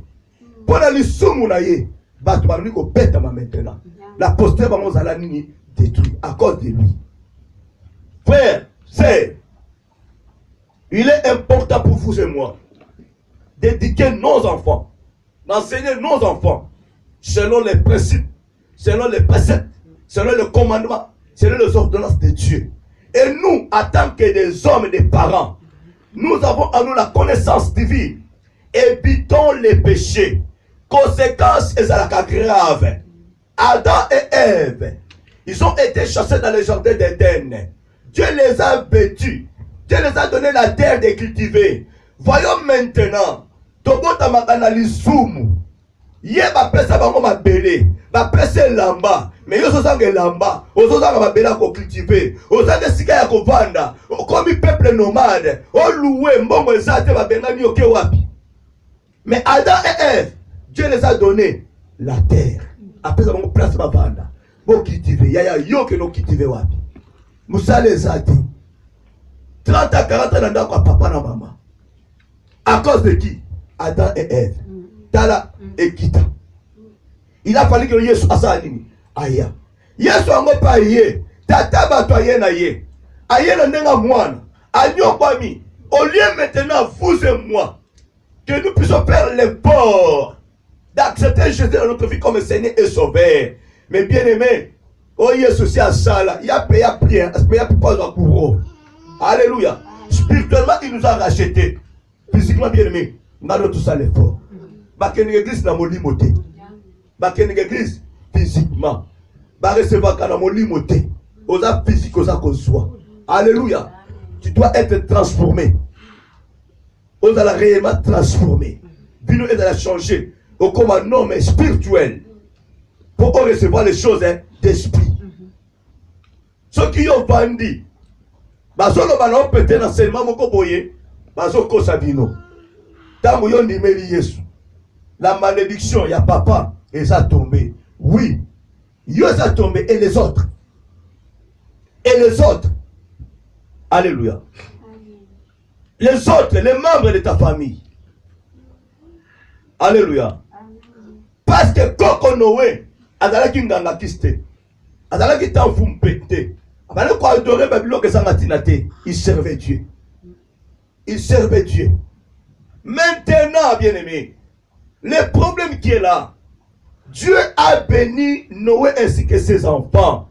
Pour aller sous mon aïe, bah tu vas nous go bête maintenant. La postère va nous aller détruire à cause de lui. Frère, c'est, il est important pour vous et moi d'éduquer nos enfants, d'enseigner nos enfants selon les principes, selon les préceptes, selon le commandement, selon les ordonnances de Dieu. Et nous, en tant que des hommes et des parents, nous avons en nous la connaissance divine. Évitons les péchés. Conséquences et la grave. Adam et Ève, ils ont été chassés dans le jardin d'Éden. Dieu les a vêtus. Dieu les a donné la terre de cultiver. Voyons maintenant. Tobota makanalizumu. Ye ba pesa bango mabele. Ba pesa lamba. Mais yo sozanga lamba. Ozozanga mabela ko cultiver. Ozanga sika ya kovanda. Comme peuple nomade. O loué mbongo ezate ba bengani yoke wapi. Mais Adam et Ève, Dieu les a donné la terre. Après ça, on place ma vanda. Bon cultiver. Yaya yo que no cultiver wapi. Moussa les a dit. 30 à 40 ans dans quoi papa na maman. À cause de qui? Adam et Ève. Tala et Kita. Il a fallu que Yesu asalini. Aya. Yesu ango pa ye. Tata batoye na ye. Aye na nenga mwana. Agno kwami. Au lieu maintenant vous et moi que nous puissions faire l'effort d'accepter Jésus dans notre vie comme Seigneur et Sauveur. Mais bien aimé, oh Yesu c'est à ça là. Il a payé à prier. Il a payé pour pas pour eux. Alléluia. Spirituellement, il nous a rachetés. Physiquement, bien aimé, nous avons tout ça l'effort. Parce que l'église n'a pas limoté. Parce que l'église, physiquement, va recevoir quand on a limoté. Aux âmes physiques, aux âmes qu'on soit. Alléluia. Tu dois être transformé. On a réellement transformé. Vino est à changer. Comme un homme spirituel. Pour recevoir les choses d'esprit. Ceux qui ont vendu. Bazolo bana peut-être enseignement moko boye. Bazoko sabino. Tango yo ndimeli Yesu. la malédiction, il y a papa, et ça a tombé. Oui, il a tombé, et les autres. Et les autres. Alléluia. Les autres, les membres de ta famille. Alléluia. Parce que Koko Noé, azalaki nganga kiste. Azalaki tanfumpete. Abana ko adorer babilo que ça matinate. Il servait Dieu. Il servait Dieu. Maintenant, bien-aimé, le problème qui est là, Dieu a béni Noé ainsi que ses enfants.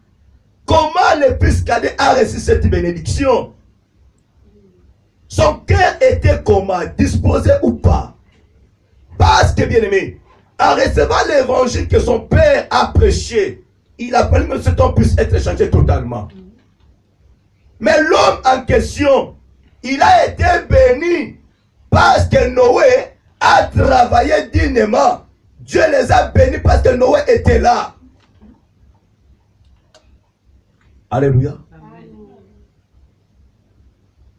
Comment le fils cadet a reçu cette bénédiction? Son cœur était comment? Disposé ou pas? Parce que, bien-aimé, en recevant l'évangile que son père a prêché, il a fallu que cet homme puisse être changé totalement. Mais l'homme en question, il a été béni parce que Noé a travaillé dignement. Dieu les a bénis parce que Noé était là. Alléluia.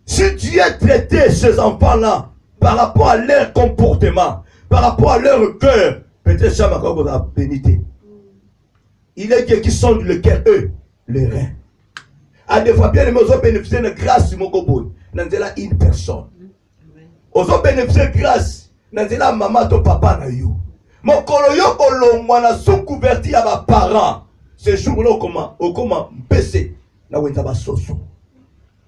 Si Dieu traitait ces enfants-là par rapport à leur comportement, par rapport à leur cœur, peut-être ça m'a encore la bénité. Il est Dieu qui sonde le cœur, eux, les reins. À des fois, bien aimé, ils ont bénéficié de grâce sur mon gobo. Dans une personne. Ils ont bénéficié de grâce. Dans la maman, ton papa, na yo. Mon coloyo, kolongwana, sous couverture à mes parents. Ce jour-là, comment baisser. Là où il y a soso.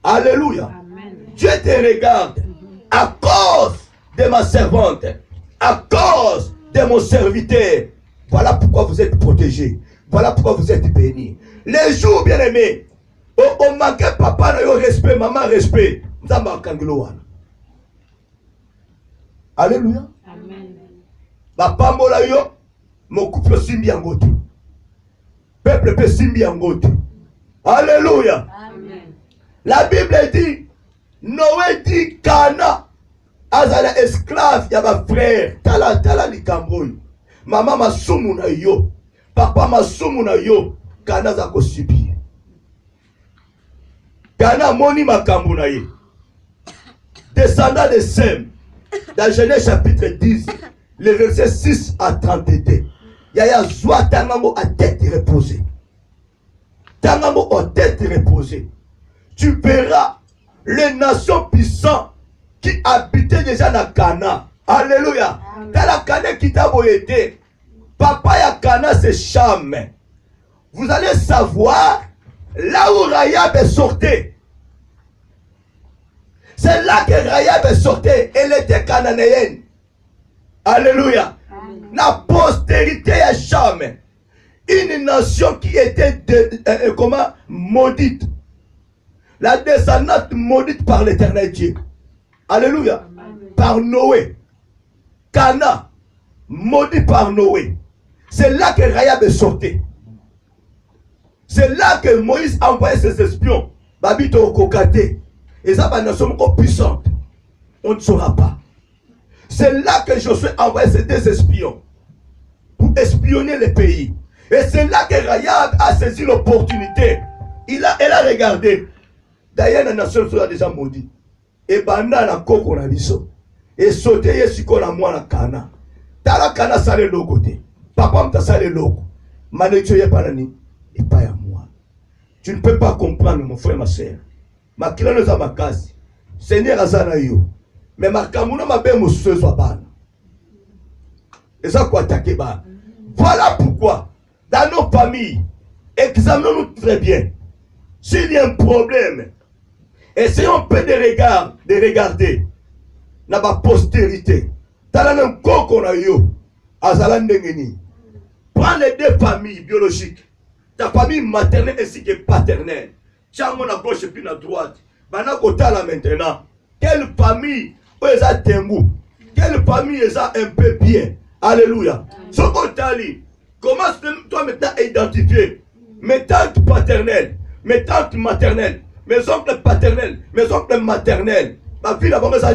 Alléluia. Amen. Dieu te regarde à cause de ma servante, à cause de mon serviteur. Voilà pourquoi vous êtes protégés. Voilà pourquoi vous êtes bénis. Les jours, bien aimés, on manquait papa, respect, maman, respect. Alléluia. Amen. Papa, mola yo, mon couple simbi angote. Peuple peut simbi angote. Alléluia. Amen. La Bible dit, Noé dit Cana, azala esclave, y a ma frère, tala likamboy. Maman ma sumu na yo, papa ma sumu na yo, Cana za kosibi. Cana moni makambo na ye. Descendant de Sem, dans Genèse chapitre 10, le verset 6 à 32. Yaya zwa tangango à tête reposée. Tangango à tête reposée. Tu verras les nations puissantes qui habitaient déjà dans Cana. Alléluia. Dans la Cana qui t'a été. Papa ya Cana c'est Cham. Vous allez savoir là où Rahab est sortie. C'est là que Rahab est sortie. Elle était cananéenne. Alléluia. La postérité à Cham. Une nation qui était maudite. La descendante maudite par l'Éternel Dieu. Alléluia. Amen. Par Noé. Cana, maudit par Noé. C'est là que Rahab est sorti. C'est là que Moïse a envoyé ses espions. Babito au Kokate. Et ça, une nation encore puissante. On ne saura pas. C'est là que Josué a envoyé ses deux espions. Pour espionner le pays. Et c'est là que Rahab a saisi l'opportunité. Elle a regardé. D'ailleurs, la nation sera déjà maudite. Et banda na koko na biso. Et sauter yesiko na moi na Cana. Tala Cana sale l'autre côté. Papa m'a sale l'autre. Malédiction y'a pas nani. Et pas à moi. Tu ne peux pas comprendre, mon frère, ma soeur. Ma clan nous a ma case. Seigneur azana yo. Mais ma kamuna ma ben mousseuse soit ban. Et ça quoi attaquer ban. Voilà pourquoi, dans nos familles, examinons-nous très bien. S'il y a un problème, essayons un peu de regarder dans ma postérité. Dans la même qu'on a eu, à Zalandengeni. Prends les deux familles biologiques, ta famille maternelle ainsi que paternelle. Tiens, mon à gauche et puis à droite. Maintenant, là maintenant, quelle famille est ça Tembou? Quelle famille est ça un peu bien? Alléluia. Ce côté-là, commence toi maintenant à identifier mes tantes paternelles, mes tantes maternelles, mes oncles paternels, mes oncles maternels. Ma fille d'abord ça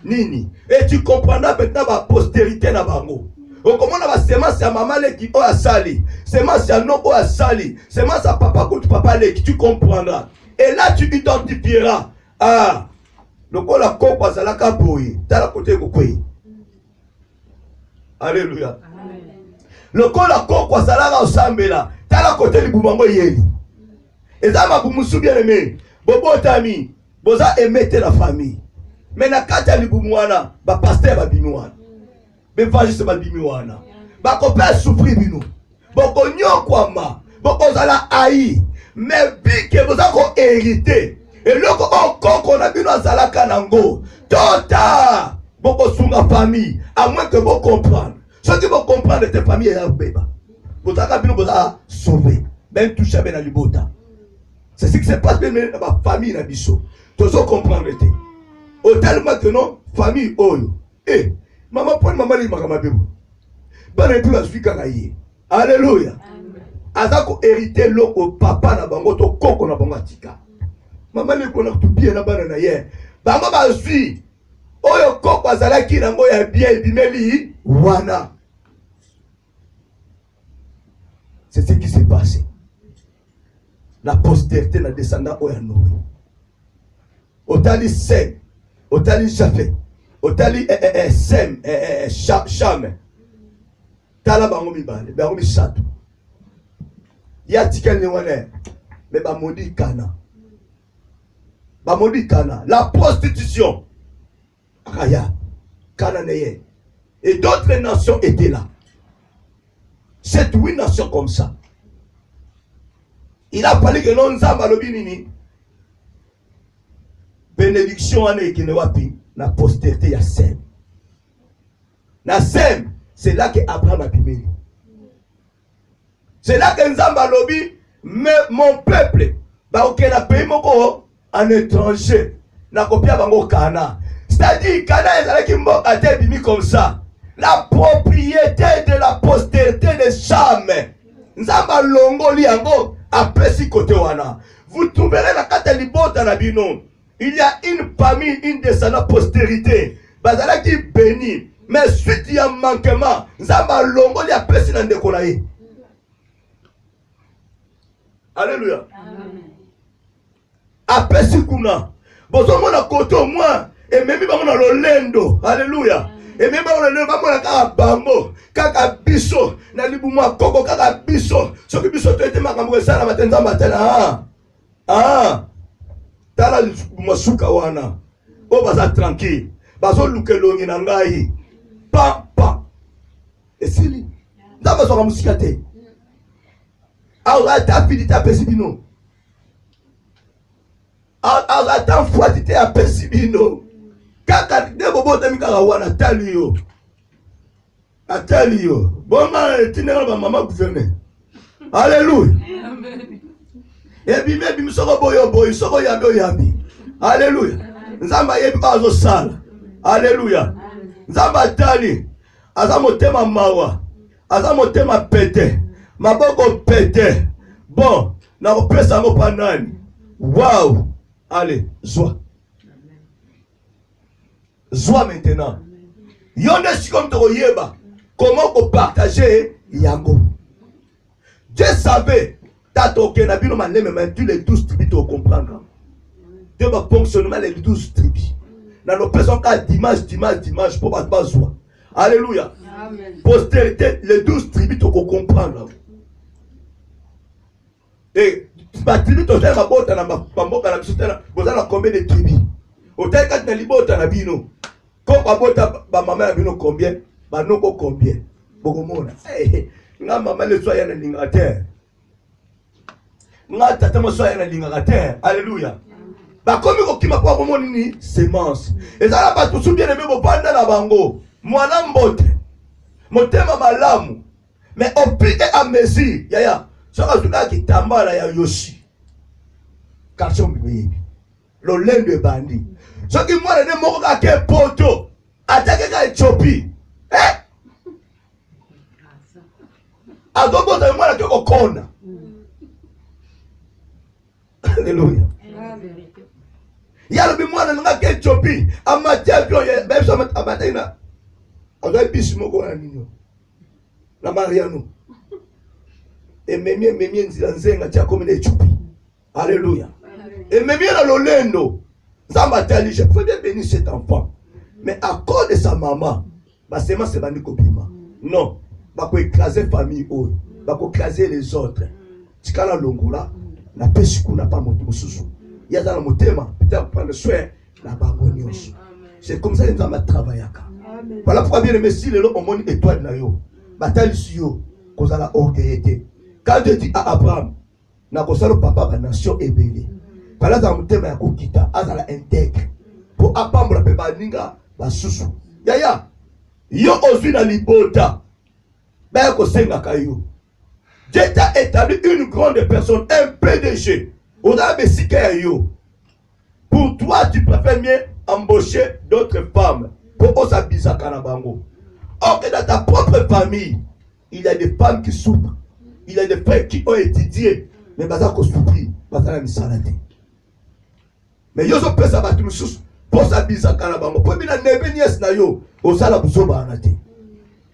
nini. Et tu comprendras maintenant ma postérité na bango. Comment on va semence à maman qui a sali, semence à non a sali, semence à papa contre papa qui tu comprendras. Et là tu identifieras ah le quoi la copa ça la capoye, t'as la côté quoi. Alléluia. Le kola koko salaka osambela tala côté libumango yeli. Eza mabumu bien aimé. Bobo tami, boza aimer la famille. Mais na kata libumwana ba pasteur ba bimwana. Be évangéliste ba bimwana. Ba kopé souffrir bino. Boko nyokwama, boko zala ai. Mais bike boza ko hériter. Et loko okoko na bino azalaka nango. Tota boko sunga famille, à moins que vous compreniez. Ceux qui vont comprendre tes familles et leurs bébés. Vous avez sauvé. Même toucher à l'ibota. C'est ce qui se passe dans ma famille na biso. Tous ceux comprendre. Tellement que non, famille oyo. Eh, maman prend maman li makama bebo. Bana epi la suika na ye. Alléluia. Azako hériter loko papa na bango to koko na bango tika. Maman li kona tout bien na bana na ye. Bango ba sui. Oyo koko azalaki nango ya bien ebimeli wana. C'est ce qui s'est passé. La postérité n'a descendant au Noé. Otali Sem, Otali Japhet, Otali Sem, Cham. Tala bango mibale, bango misato. Ya tikel ni wane, mais ba modi kana. Ba modi kana. La prostitution. Raya, Cananéen. Et d'autres nations étaient là. 7-8 nations comme ça. Il a parlé que non Nzamba lobinini. Bénédiction ane qui ne va plus. La postérité ya Sem. La Sem, c'est là que Abraham a bimé. C'est là que Nzamba lobi, mais mon peuple, bah ok na pays moko en étranger, na copia bango Kana. C'est-à-dire, Kana est avec une bimi comme ça. La propriété de la postérité de Cham. Nzamba longo liango après si côté wana. Vous trouverez la carte libota na bino. Il y a une famille, une descendante postérité. Bazala qui béni. Mais suite il y a un manquement. Nzamba longo li après si nandekolaye. Alléluia. Après si kuna. Bozo mona côté au moins. Et même si on a le lendo, alléluia. Et même si on a le bango, kaka biso, na libuma koko kaka biso. Ce que biso tu étais makambo ça la matin matin tala masuka wana. O baza tranquille. Bazo lukelongi na ngai. Pa. Et sili. Ndaba so musika te. Aura ta fidélité à pesibino. Aura ta foi à pesibino. Kaka debobo temika wana tali yo. Atali yo. Bonga tinera ba mama gouverneur. Alléluia. Ebi mebi misoko boyo soko yambi. Alléluia. Nzamba yebi bazo sala. Alléluia. Nzamba tali. Azamotema mawa. Azamotema pete. Maboko pete. Bon, na kopesa ngo panani. Wow. Allez, joie. Joie maintenant. Yonde si comme te yeba. Comment partager yango. Dieu savait. Tato ke na bino maneme mais tous les 12 tribus te comprendre. Dieu va fonctionner les 12 tribus. Dans nos personnes cas dimanche pour pas joie. Alléluia. Amen. Postérité les 12 tribus te comprendre. Et ma tribu total ma bota na mboka na biso tena bozala combien de tribus. Otel kat na libota na bino. Ko ba bota ba mama na bino combien? Ba noko combien? Bokomona. Nga mama le soya na lingataire. Nga tata mo soya na lingataire. Alléluia. Ba komi ko kima kwa komoni ni semence. Ezala ba tout bien aimé bo banda na bango. Mwana mbote. Motema malamu. Mais au pique à mesure. Yaya. Soka tuka kitambala ya Yoshi. Karcho mbibi. Lo lendo bandi. Soki mwana ne moko ka ke poto. Atake ka Ethiopie. Adobo za mwana ke kona. Alléluia. Yalo bi mwana nga ke Ethiopie. Amatia vyo ya beso amatena. Azo bisimo na nino. Na Mariano. Et même nzilanzenga tia comme les Ethiopie. Alléluia. Et même na lolendo. Zamba tali je peux bien bénir cet enfant. Mais à cause de sa maman, bah c'est bandi kobima. Non. Bako écraser famille ou bako écraser les autres. Tikala longola na pesiku na pas moto mususu. Il y a dans le motema peut-être prendre soin na bangonios. C'est comme ça que nous avons travaillé. Voilà pourquoi bien aimé si le long on monte étoile na yo. Bataille sur yo cause la orgueilleté. Quand Dieu dit à Abraham na kosalo papa ba nation ebele. Voilà dans le motema ya kokita azala intègre. Pour apambola pe baninga basusu. Yaya yo ozwi na libota. Ben kosenga kayo. Dieu t'a établi une grande personne, un PDG. On a yo. Pour toi, tu préfères mieux embaucher d'autres femmes pour osabisa kanabango. Or que dans ta propre famille, il y a des femmes qui souffrent. Il y a des frères qui ont étudié, mais ils ont souffert. Mais ils ont fait ça pour s'abisa kanabango. Pour bien nebe nièce na yo, osala buzoba anate.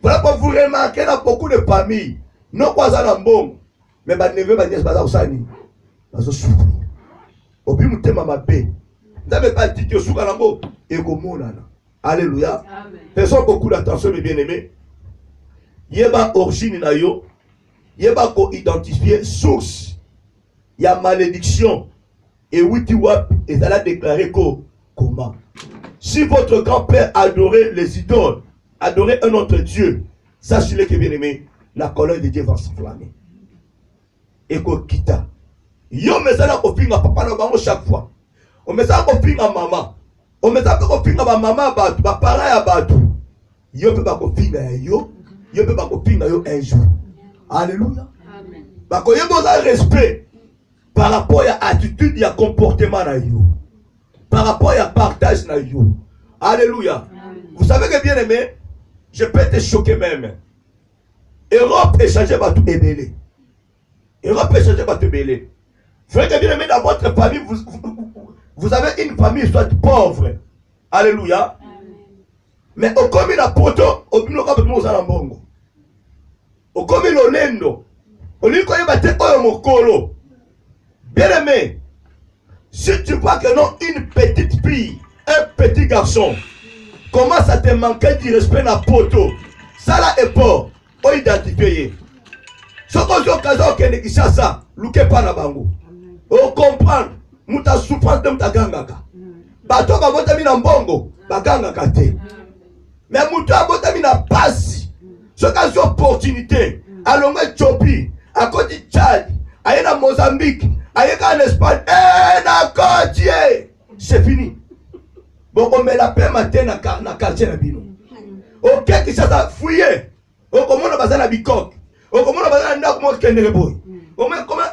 Voilà pour vous remarquer dans beaucoup de familles. Non pas à l'ambon, mais ma neveu, ma nièce, ma osani. Ma souffrir. Au plus, nous t'aimons ma paix. Vous n'avez pas dit que sous Kalambo et Gomonana. Alléluia. Faisons beaucoup d'attention, mes bien-aimés. Yeba origine na yo. Yeba ko identifier source. Il y a malédiction. Et Witiwap est allé déclarer comment. Si votre grand-père adorait les idoles, adorait un autre Dieu, sachez-le que bien-aimé, la colère de Dieu va s'enflammer. Et qu'on quitte. Yo me zala ko finga papa na bango chaque fois. On me zala ko finga maman. On me zala ko finga ba maman batu, ba para ya batu. Yo pe ba ko finga ya yo. Yo pe ba ko finga yo un jour. Alléluia. Amen. Ba ko yebo za respect par rapport à attitude ya comportement na yo. Par rapport à partage na yo. Alléluia. Amen. Vous savez que bien aimé, je peux te choquer même. Europe échange bateau ébélé. Europe échange bateau ébélé. Frère que bien aimé, dans votre famille, vous avez une famille soit pauvre. Alléluia. Mais au commis la poto, au bino ka bino za mbongo. Au commis l'olendo. Au liko yebate oyo mokolo. Bien aimé, si tu vois que non une petite fille, un petit garçon commence à te manquer du respect na poto, ça là est pas o identifier. Ce qu'on dit au cas où kende kisasa, luke pa na bango. O comprendre, muta souffrance de muta gangaka. Bato ba bota mina mbongo, ba gangaka te. Mais muta bota mina pasi. Ce cas où opportunité, alonga Chopi, à côté de Tchad, aye na Mozambique, aye en Espagne, na Côte, c'est fini. Bon, on met la paix matin na quartier na bino. Ok, qui ça fouillé. O comment on va na bikok. O comment on va na ndako mo kendere boy. O mais comment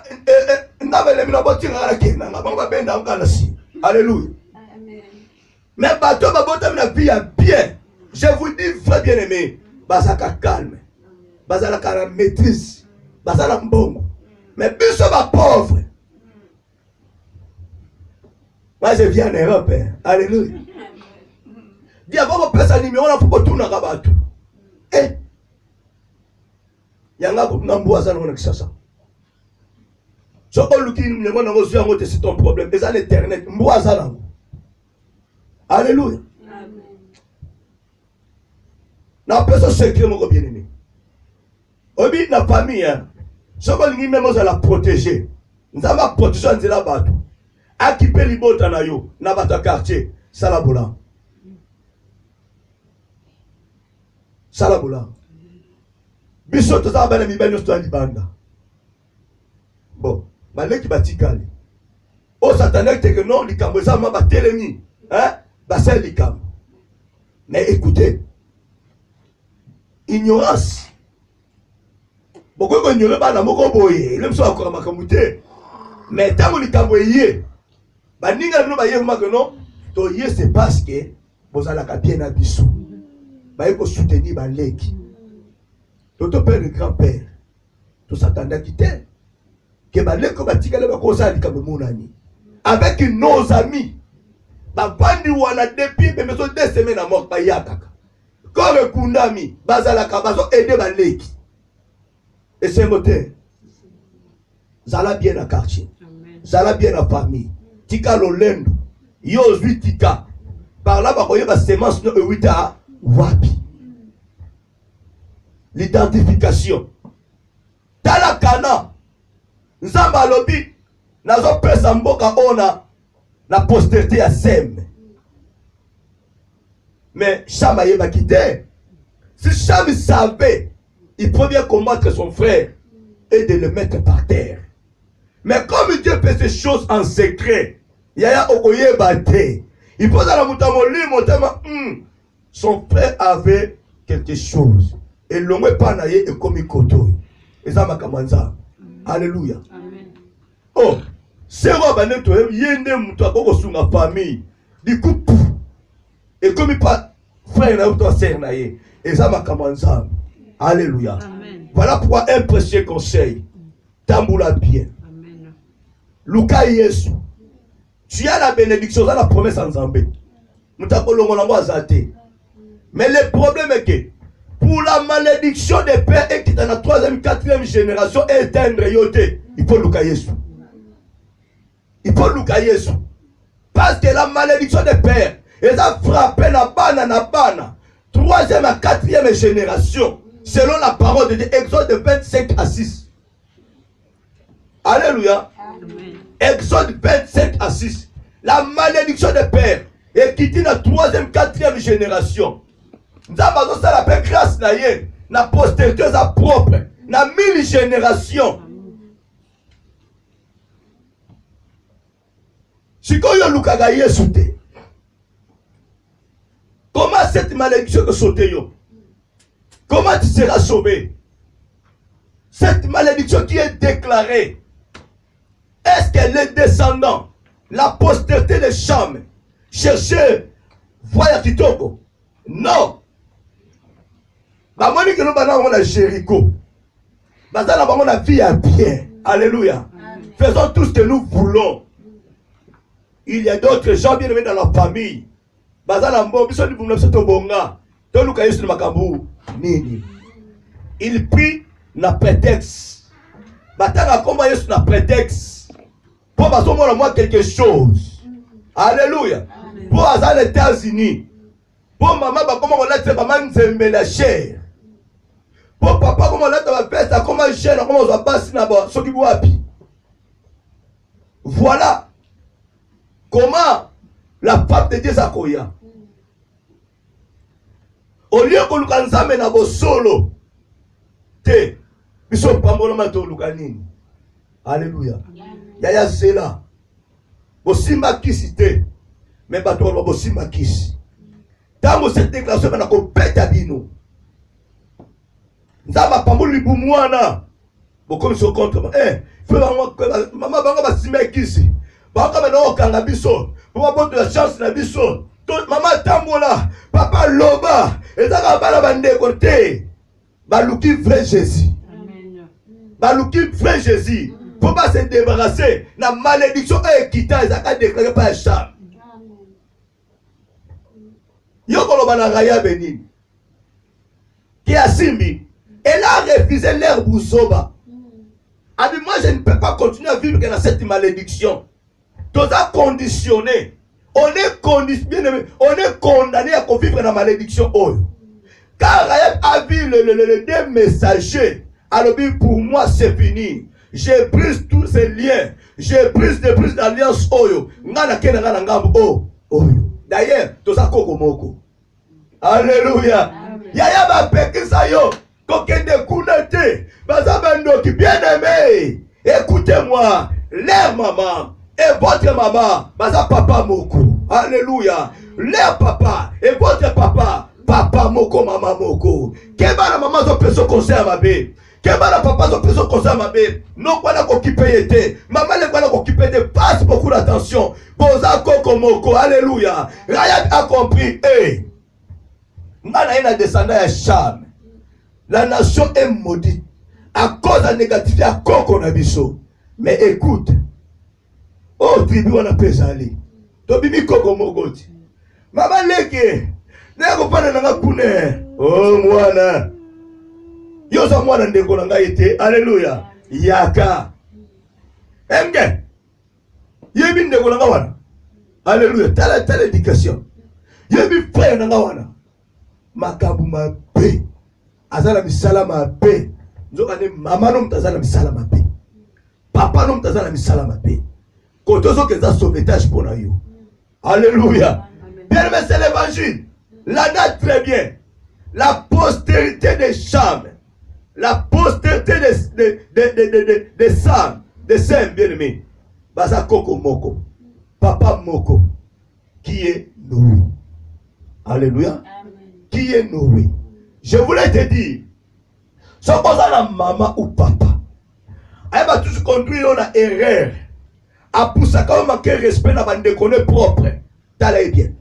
ndavele mina botinga na kenda na bango benda ngana si. Alléluia. Amen. Mais bateau ba bota mina vie bien. Je vous dis frère bien-aimé, basaka calme. Basaka la maîtrise. Basala mbongo. Mais biso ba pauvre. Moi je viens en Europe. Alléluia. Dis avant vos personnes numéro là faut que tout na kabatu. Eh. Yanga ko nambo azana na kisasa. So ko luki numéro na ngozi yango te c'est ton problème. Les à l'éternel mbo azana. Alléluia. Amen. Na personne secret mon bien-aimé. Obi na famille hein. So ko lingi même za la protéger. Nzamba protection nzela batu. Akipe libota na yo na bata quartier Salabola. Salabola. Biso toza bana mibali sto libanda. Bon, baleki batikali. O satanek te que non likambo za ma batelemi, hein? Ba c'est likambo. Mais écoutez, ignorance. Beaucoup ko ignorer bana moko boye, le mso akora makamute. Mais tango likambo yé. Ba ninga bino ba yé que non, to yé c'est parce que bozala ka bien na biso. Ba yé ko soutenir ba leki. Toto père et grand-père, tout s'attendait à quitter. Que baleko batikale bakosa likambo monani. Avec nos amis, bandi wana depuis bemeso 2 semaines à mort ba yakaka. Comme kundami, bazala ka bazo aider baleki. Et c'est moteur. Zala bien à quartier. Zala bien à famille. Tika lolendo. Yo zui tika. Par là ba koye ba semence no 8 wapi. l'identification. Tala kana nzamba lobi nazo pesa mboka ona la postérité à Sem. Mais Cham a quitté. Si Cham savait, il peut bien combattre son frère et de le mettre par terre. Mais comme Dieu fait ces choses en secret, Yaya Okoye Bate, il pose à la montagne, son frère avait quelque chose. Et l'homme est pas naïe et comme il koto. Et ça m'a kamanza. Alléluia. Oh, c'est Robin, il y a une famille. Du coup, et comme il pas frère naïe, et ça m'a kamanza. Alléluia. Voilà pourquoi un précieux conseil. Tamboula bien. Luka Yesu. Tu as la bénédiction, tu as la promesse en Zambé. Mais le problème est que pour la malédiction des pères et qui est dans la 3e, 4e génération éteindre yoté, il faut Luka Yesu. Il faut Luka Yesu. Parce que la malédiction des pères, elle a frappé la bana, 3e à 4e génération, selon la parole de Dieu, Exode 25 à 6. Alléluia. Amen. Exode 25 à 6. La malédiction des pères est quittée dans la 3e, 4e génération. Nous avons ça la grâce na postérité propre, na 1000 générations. Si vous avez Yesu, comment cette malédiction peut sauter? Comment tu seras sauvé? Cette malédiction qui est déclarée, est-ce que les descendants, la postérité de Cham, cherchaient voyage Kitoko? Non. Bamoni que nous avons à Jéricho. Bazana on a vie à bien. Alléluia. Faisons tout ce que nous voulons. Il y a d'autres gens bien aimés dans la famille. Bazana mbo biso di bumna seto bonga. To luka Yesu makambu nini. Il prie na prétexte. Batanga komba Yesu na prétexte. Pour baso moi quelque chose. Alléluia. Pour azal les États-Unis. Pour maman comment on a fait maman nzembe la chair. Pour papa comment on a fait ça comment jeune comment on va passer là-bas ce qui wapi. Voilà comment la femme de Dieu s'akoya. Au lieu que nous kanzame na bo solo te biso pambola mato lukanini. Alléluia. Yaya zela. Bosimba kisi te. Mais bato lo bosimba kisi. Dans cette déclaration on a compété bino. Nzaba pambola libumwana. Bokomi so contre maman banga basimba kisi. Banga bana okanga biso. Pour avoir la chance na biso. Maman tambola, papa loba, et ça va bande côté. Baluki vrai Jésus. Amen. Baluki vrai Jésus. Pour pas se débarrasser la malédiction et quitter ça a déclaré par Cham. Yokolo bana raya benin. Qui a simbi, elle a refusé l'herbe Bouzoba. A dit moi je ne peux pas continuer à vivre dans cette malédiction. Tout ça conditionné. On est conditionné, on est condamné à vivre dans la malédiction. Car Rahab a vu les deux messagers. Alors pour moi c'est fini. Je brise tous ces liens. Je brise l'alliance. D'ailleurs, tout ça kokomoko. Alléluia. Yaya va péquer ça yo. Kokende kunete. Bazabendo qui bien aimé. Écoutez-moi. Leur maman. Et votre maman, baza papa moko. Alléluia. Leur papa et votre papa, papa moko, maman moko. Keba la maman zo peso conseil à ma bé. Keba la papa zo peso conseil à ma bé. Non quoi la occupé était. Maman le quoi la occupé de passe beaucoup d'attention. Boza koko moko. Alléluia. Rahab a compris. Eh. Mana ina descendant à Cham. La nation est maudite à cause de la négativité à koko nabiso. Mais écoute. Oh, tribu on a pesali. Tobimi koko mogoti. Mama leke. Nego pana nanga kune. Oh mwana. Yosa mwana ndeko nanga ite. Alléluia. Yaka. Emge. Yebi ndeko nanga wana. Alléluia. Telle éducation. Yebi frère nanga wana. Makabu mabe. azala misala mabe. Nzokane mama no mtazala misala mabe. Papa no mtazala misala mabe. Kotozo keza sauvetage pour na yo. Alléluia. Bien aimé, c'est l'évangile. Là, très bien. La postérité des Cham. La postérité des Sam. Des Sem, bien aimé. Baza Koko Moko. Papa Moko. Qui est Noé. Alléluia. Qui est Noé. Je voulais te dire. Soit pas la maman ou papa. Elle va toujours conduire dans la erreur. A pour ça quand même quel respect n'a pas de connaître propre. T'allais bien.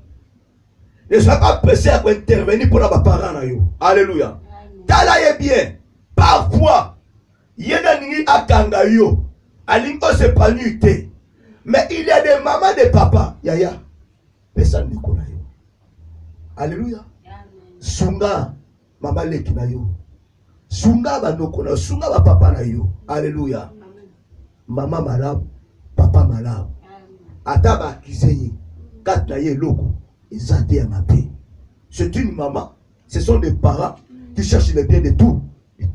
Ne sois pas pressé à intervenir pour les parents. Alléluia. T'allais bien. Parfois, il y a des gens à Kangayo. À l'impo c'est pas nuité. Mais il y a des mamans, des papas. Yaya. Personne ne connaît. Alléluia. Sunga. Maman lekinayo. Sunga banokona. Sunga ba papa na yo. Alléluia. Maman malade. Papa malade. Ataba kizeye. Kataye loko. Ezate ya mabe. C'est une maman. Ce sont des parents qui cherchent le bien de tout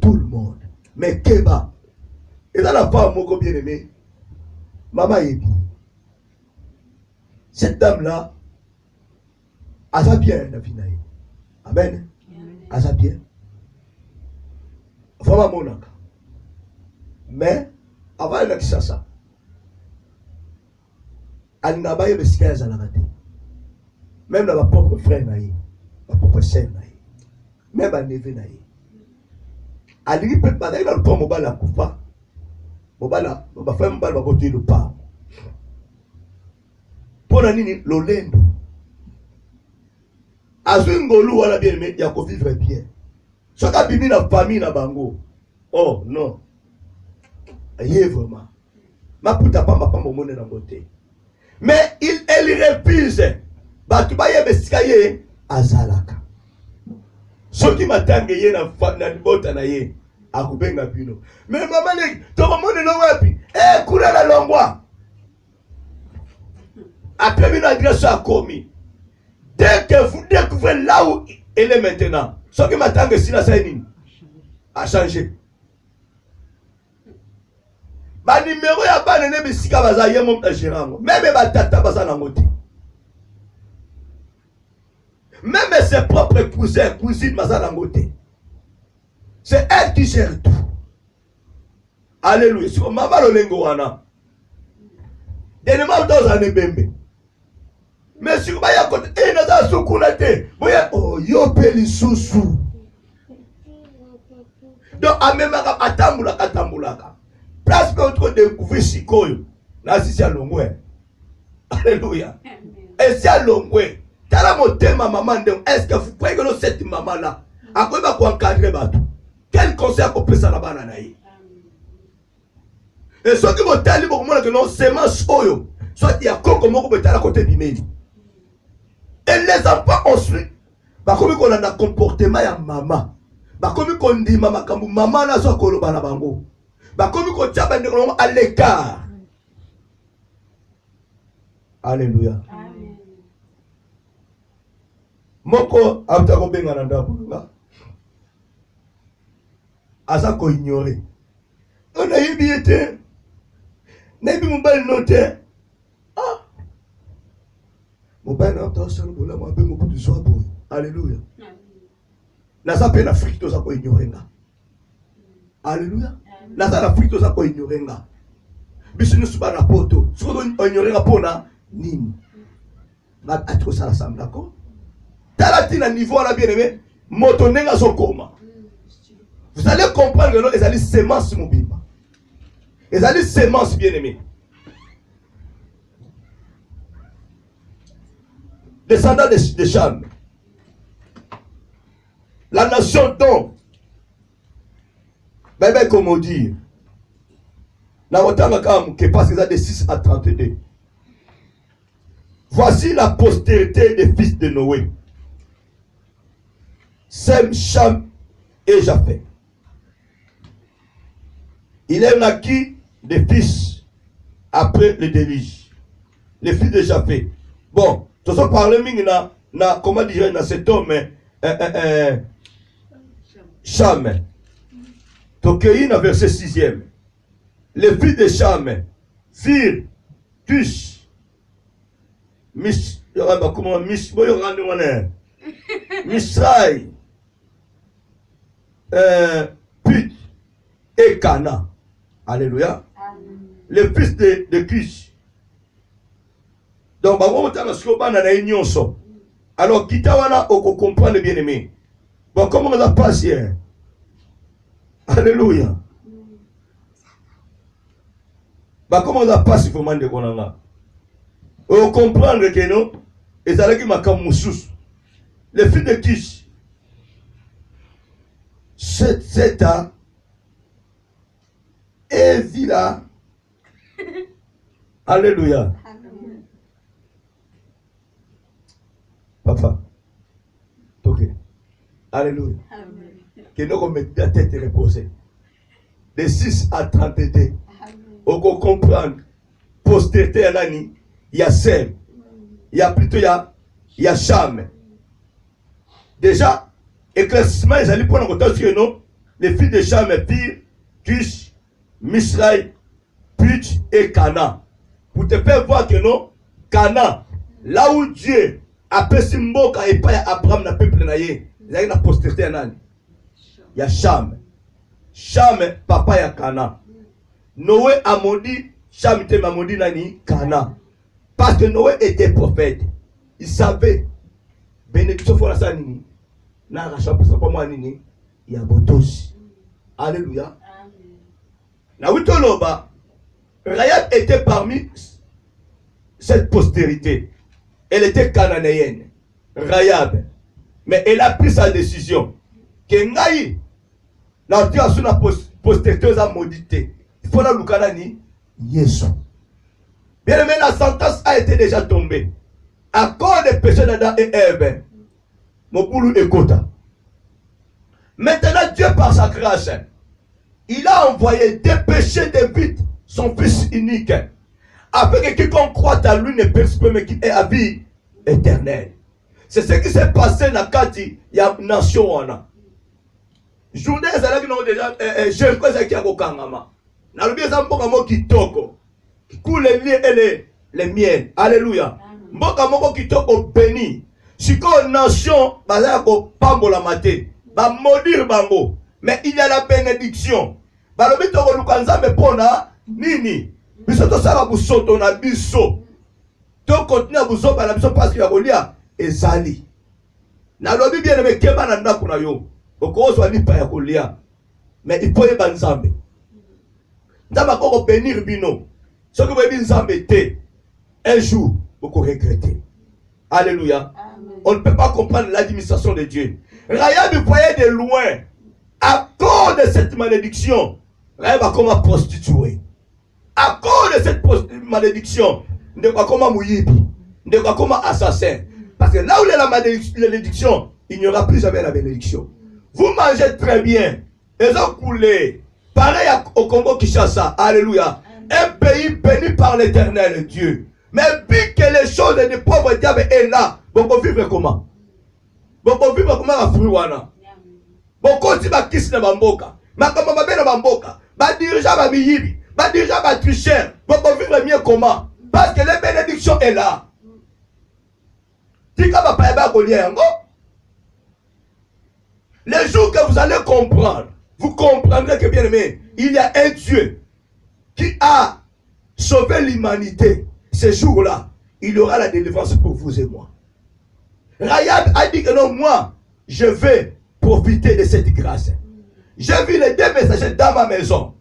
le monde. Mais Keba. Et dans la femme, mon bien aimé. Maman Ebi. Cette dame-là. Elle va bien la vie. Amen. Elle va bien. Vraiment mon aka. Mais avant elle a dit ça. Elle n'a pas eu de skills à la rater. Même dans ma propre frère naïe, ma propre sœur naïe, même ma neveu naïe. Elle dit peut-être pas dans le temps mobile à Koufa. Mobile, ma frère mobile va voter le pas. Pour la nini l'olendo. Azungolu wala bien aimé, il y a qu'on vivre bien. Chacun bimi na famille na bango. Oh non. Aïe vraiment. Ma puta pas ma monnaie dans beauté. Mais elle refuse. Batubaye besikaye azalaka. Soki matange ye na bota na ye akubenga bino. Mais maman ne to monne no wapi? Kula la longwa. Après bino adresse a commis. Dès que vous découvrez là où elle est maintenant. Soki matange sina sa nini? A changé. Ba numéro ya ba nene bisika bazaye mom tajirango. Même ba tata bazana ngoti. Même ses propres cousins, cousines, c'est elle qui gère tout. Alléluia. Si on m'a mal au wana. Dernièrement, dans un bébé. Mais si on m'a dit que n'a pas soukoulate, oh, yo peli sousou. Donc, à même à atambulaka. Place que on découvrir sikoyo. Là, si c'est à l'ongoué. Alléluia. Et c'est à l'ongoué. Tala motema maman, est-ce que vous croyez que cette maman-là, à quoi va encadrer bateau? Quel conseil qu'on peut ça là-bas naïe? Et ceux qui vont tellement pour moi que non semence oyo, soit il y a quoi comme on peut à côté du menu. Et les enfants ensuite, bah comme on a un comportement ya maman, bah comme on dit maman comme maman là soit koloba na bango, bah comme on tient à l'écart. Alléluia. Moko abta ko benga na ndako nga asa ko ignorer on a yibiete na yibi mobile note mobile abta solo bola ma bengo pour du soir boy. Alléluia. La sa pe na Afrique to sa ko ignorer nga. Alléluia. La sa na Afrique to sa ko ignorer nga biso ni suba na poto so ko ignorer nga pona nini ba atko sala sam d'accord. Talatina niveau la bien aimé, motonenga sokoma. Vous allez comprendre que non, ils allaient sémence mobile. Ils allaient sémence bien aimé. Descendants de Cham. La nation dont, ben comment dire, la otanga kam qui passe de 6 à 32. Voici la postérité des fils de Noé. Sem, Cham et Japheth. Il est naquit des fils après le déluge. Les fils de Japheth. Bon, tout ça parle na comment dire na cet homme Cham. Tokeïna, verset 6e. Les fils de Cham firent Cush. Misraï. Put et Cana. Alléluia. Les fils de Cush. Donc, alors, Kitawana, on comprend le bien-aimé. Bon, comment on a passé? Alléluia. Bah, comment on a passé pour demander qu'on a? On comprend que non, et ça qui m'a comme moussous. Les fils de Kish. 7 ans. Et Villa. Alléluia. Papa. Ok. Alléluia. Que nous mettons la tête reposée. De 6 à 32. On peut comprendre. Postérité à l'année. Il y a Sem. Il y a plutôt il y a Cham. Déjà, éclaircissement, ils allaient prendre en compte que non, les filles de Cham, Pire, Cush, Misraï, Put et Cana. Pour te faire voir que non, Cana, là où Dieu a fait Mboka et pas Abraham, n'a peuple naïe, il y a une postérité à l'année. Il y a Cham. Cham, papa, il y a Cana. Noé a maudit, Cham était maudit nani, Cana. Parce que Noé était prophète. Il savait. Bénédiction pour la sanini. N'a rachat pour ça pour moi nini. Il y a botos. Alléluia. Na witoloba. Rahab était parmi cette postérité. Elle était cananéenne. Rahab. Mais elle a pris sa décision. Que ngai. La Dieu a son postérité a maudité. Il faut la lukanani. Yesu. Bien aimé, la sentence a été déjà tombée. À cause des péchés d'Adam et Ève, mon boulot est quota. Maintenant, Dieu, par sa grâce, il a envoyé dépêcher David, son fils unique, afin que quiconque croit à lui ne périsse pas, mais qu'il ait à vie éternelle. C'est ce qui s'est passé dans Kati, il y a une nation. Journée, c'est là qu'ils ont déjà, j'ai reconnu qu'il y a un kangama. Dans le bien, c'est qui toko. Qui coule les liens et les miennes. Alléluia. Mboka moko kitoko béni. Si qu'on nation, bazaya ko pambola mate. Ba maudire bango. Mais il y a la bénédiction. Ba lobi toko lukanza me pona nini. Biso to sala busoto na biso. To continue buso ba na biso parce que ya kolia ezali. Na lobi bien me keba na ndako na yo. Okozo ali pa ya kolia. Mais il faut y banzambe. Ndaba ko bénir bino. Ce que vous avez un jour, vous regrettez. Alléluia. Amen. On ne peut pas comprendre l'administration de Dieu. Rahab voyait de loin. À cause de cette malédiction, Rahab a comment prostituer. À cause de cette malédiction, ne pas comment mouiller, ne pas comment assassin. Parce que là où il y a la malédiction, il n'y aura plus jamais la bénédiction. Vous mangez très bien. Ils ont coulé. Pareil au Congo Kinshasa. Alléluia. Un pays béni par l'Éternel Dieu. Mais vu que les choses du pauvre diable est là, vous pouvez vivre comment? Vous pouvez vivre comment à Fruana? Vous continuez à kisser dans Bamboka. Ma comment ma belle Bamboka. Ma dirigeant ma miyibi. Ma dirigeant ma tricheur. Vous pouvez vivre mieux comment? Parce que la bénédiction est là. Tika va pas y avoir. Les jours que vous allez comprendre, vous comprendrez que bien aimé, il y a un Dieu qui a sauvé l'humanité. Ce jour-là, il y aura la délivrance pour vous et moi. Rahab a dit que non, moi, je vais profiter de cette grâce. J'ai vu les 2 messagers dans ma maison.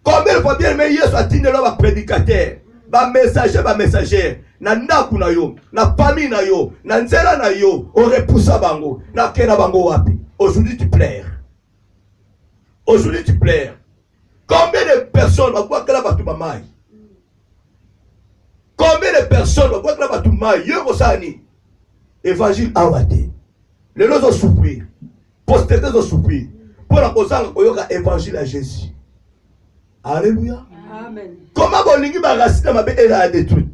Combien de fois bien aimé, Yesu a dit le prédicateur, ma messager, na ndaku na yo, na famille na yo, na nzela na yo, on repoussa bango, na kena bango wapi. Aujourd'hui tu pleures. Aujourd'hui tu pleures. Combien de personnes vont voir que là-bas tout mamaï? Combien de personnes vont voir que là-bas tout mamaï? Yogosani. Évangile awate. Les gens ont souffert. Postérité ont souffert. Pour la cause de l'évangile à Jésus. Alléluia. Amen. Comment vous ma racine ma belle a détruit?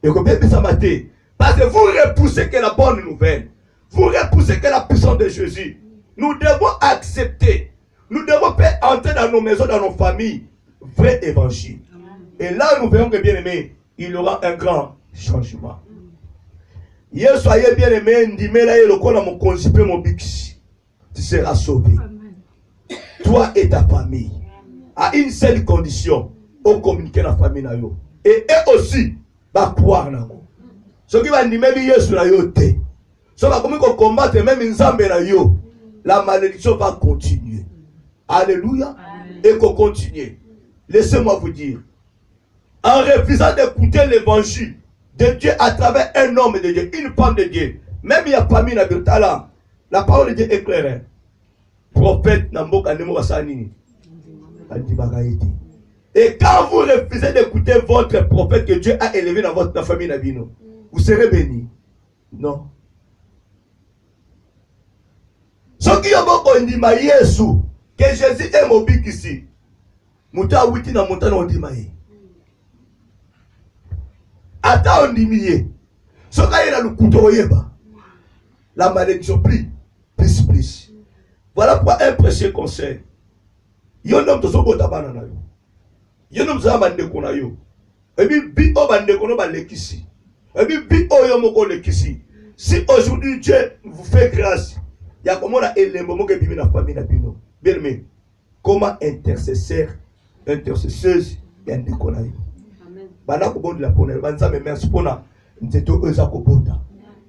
Et combien de ça maté? Parce que vous repoussez que la bonne nouvelle. Vous repoussez que la puissance de Jésus. Nous devons accepter. Nous devons faire entrer dans nos maisons, dans nos familles, vrai évangile. Et là, nous verrons que, bien aimé, il y aura un grand changement. Hier, soyez bien aimé, ndimela ye lokola mon consipe mon bix. Tu seras sauvé. Toi et ta famille. À une seule condition, on communique la famille na yo. Et eux aussi, va croire na yo. Ce qui va ndimeli Yesu na yo te. Ce va combattre même nzambe na yo. La malédiction va continuer. Alléluia. Et qu'on continue. Laissez-moi vous dire. En refusant d'écouter l'évangile de Dieu à travers un homme de Dieu, une femme de Dieu, même il y a pas mis la parole de Dieu est claire. Prophète Namboka Nemo Wasanini. Et quand vous refusez d'écouter votre prophète que Dieu a élevé dans votre famille Nabino, vous serez béni. Non. Ce qui est bon qu'on dit, Yesu, que Jésus est mobile ici. Mouta witi na montagne on dit maïe. Attends on dit mié. Ce qui est dans le couteau yeba. La malédiction plus. Voilà pourquoi un précieux conseil. Yon homme to so bota banana yo. Yon homme za bande kona yo. Et puis bi o bande kono ba lekisi. Et puis bi o yo moko lekisi. Si aujourd'hui Dieu vous fait grâce, il y a comment la élément que bibi na famille na bino. Bien aimé. Comment intercesseuse ya ndekona yo. Amen. Bana ko bondi la pona, banza me merci pona. Nzeto eza ko bota.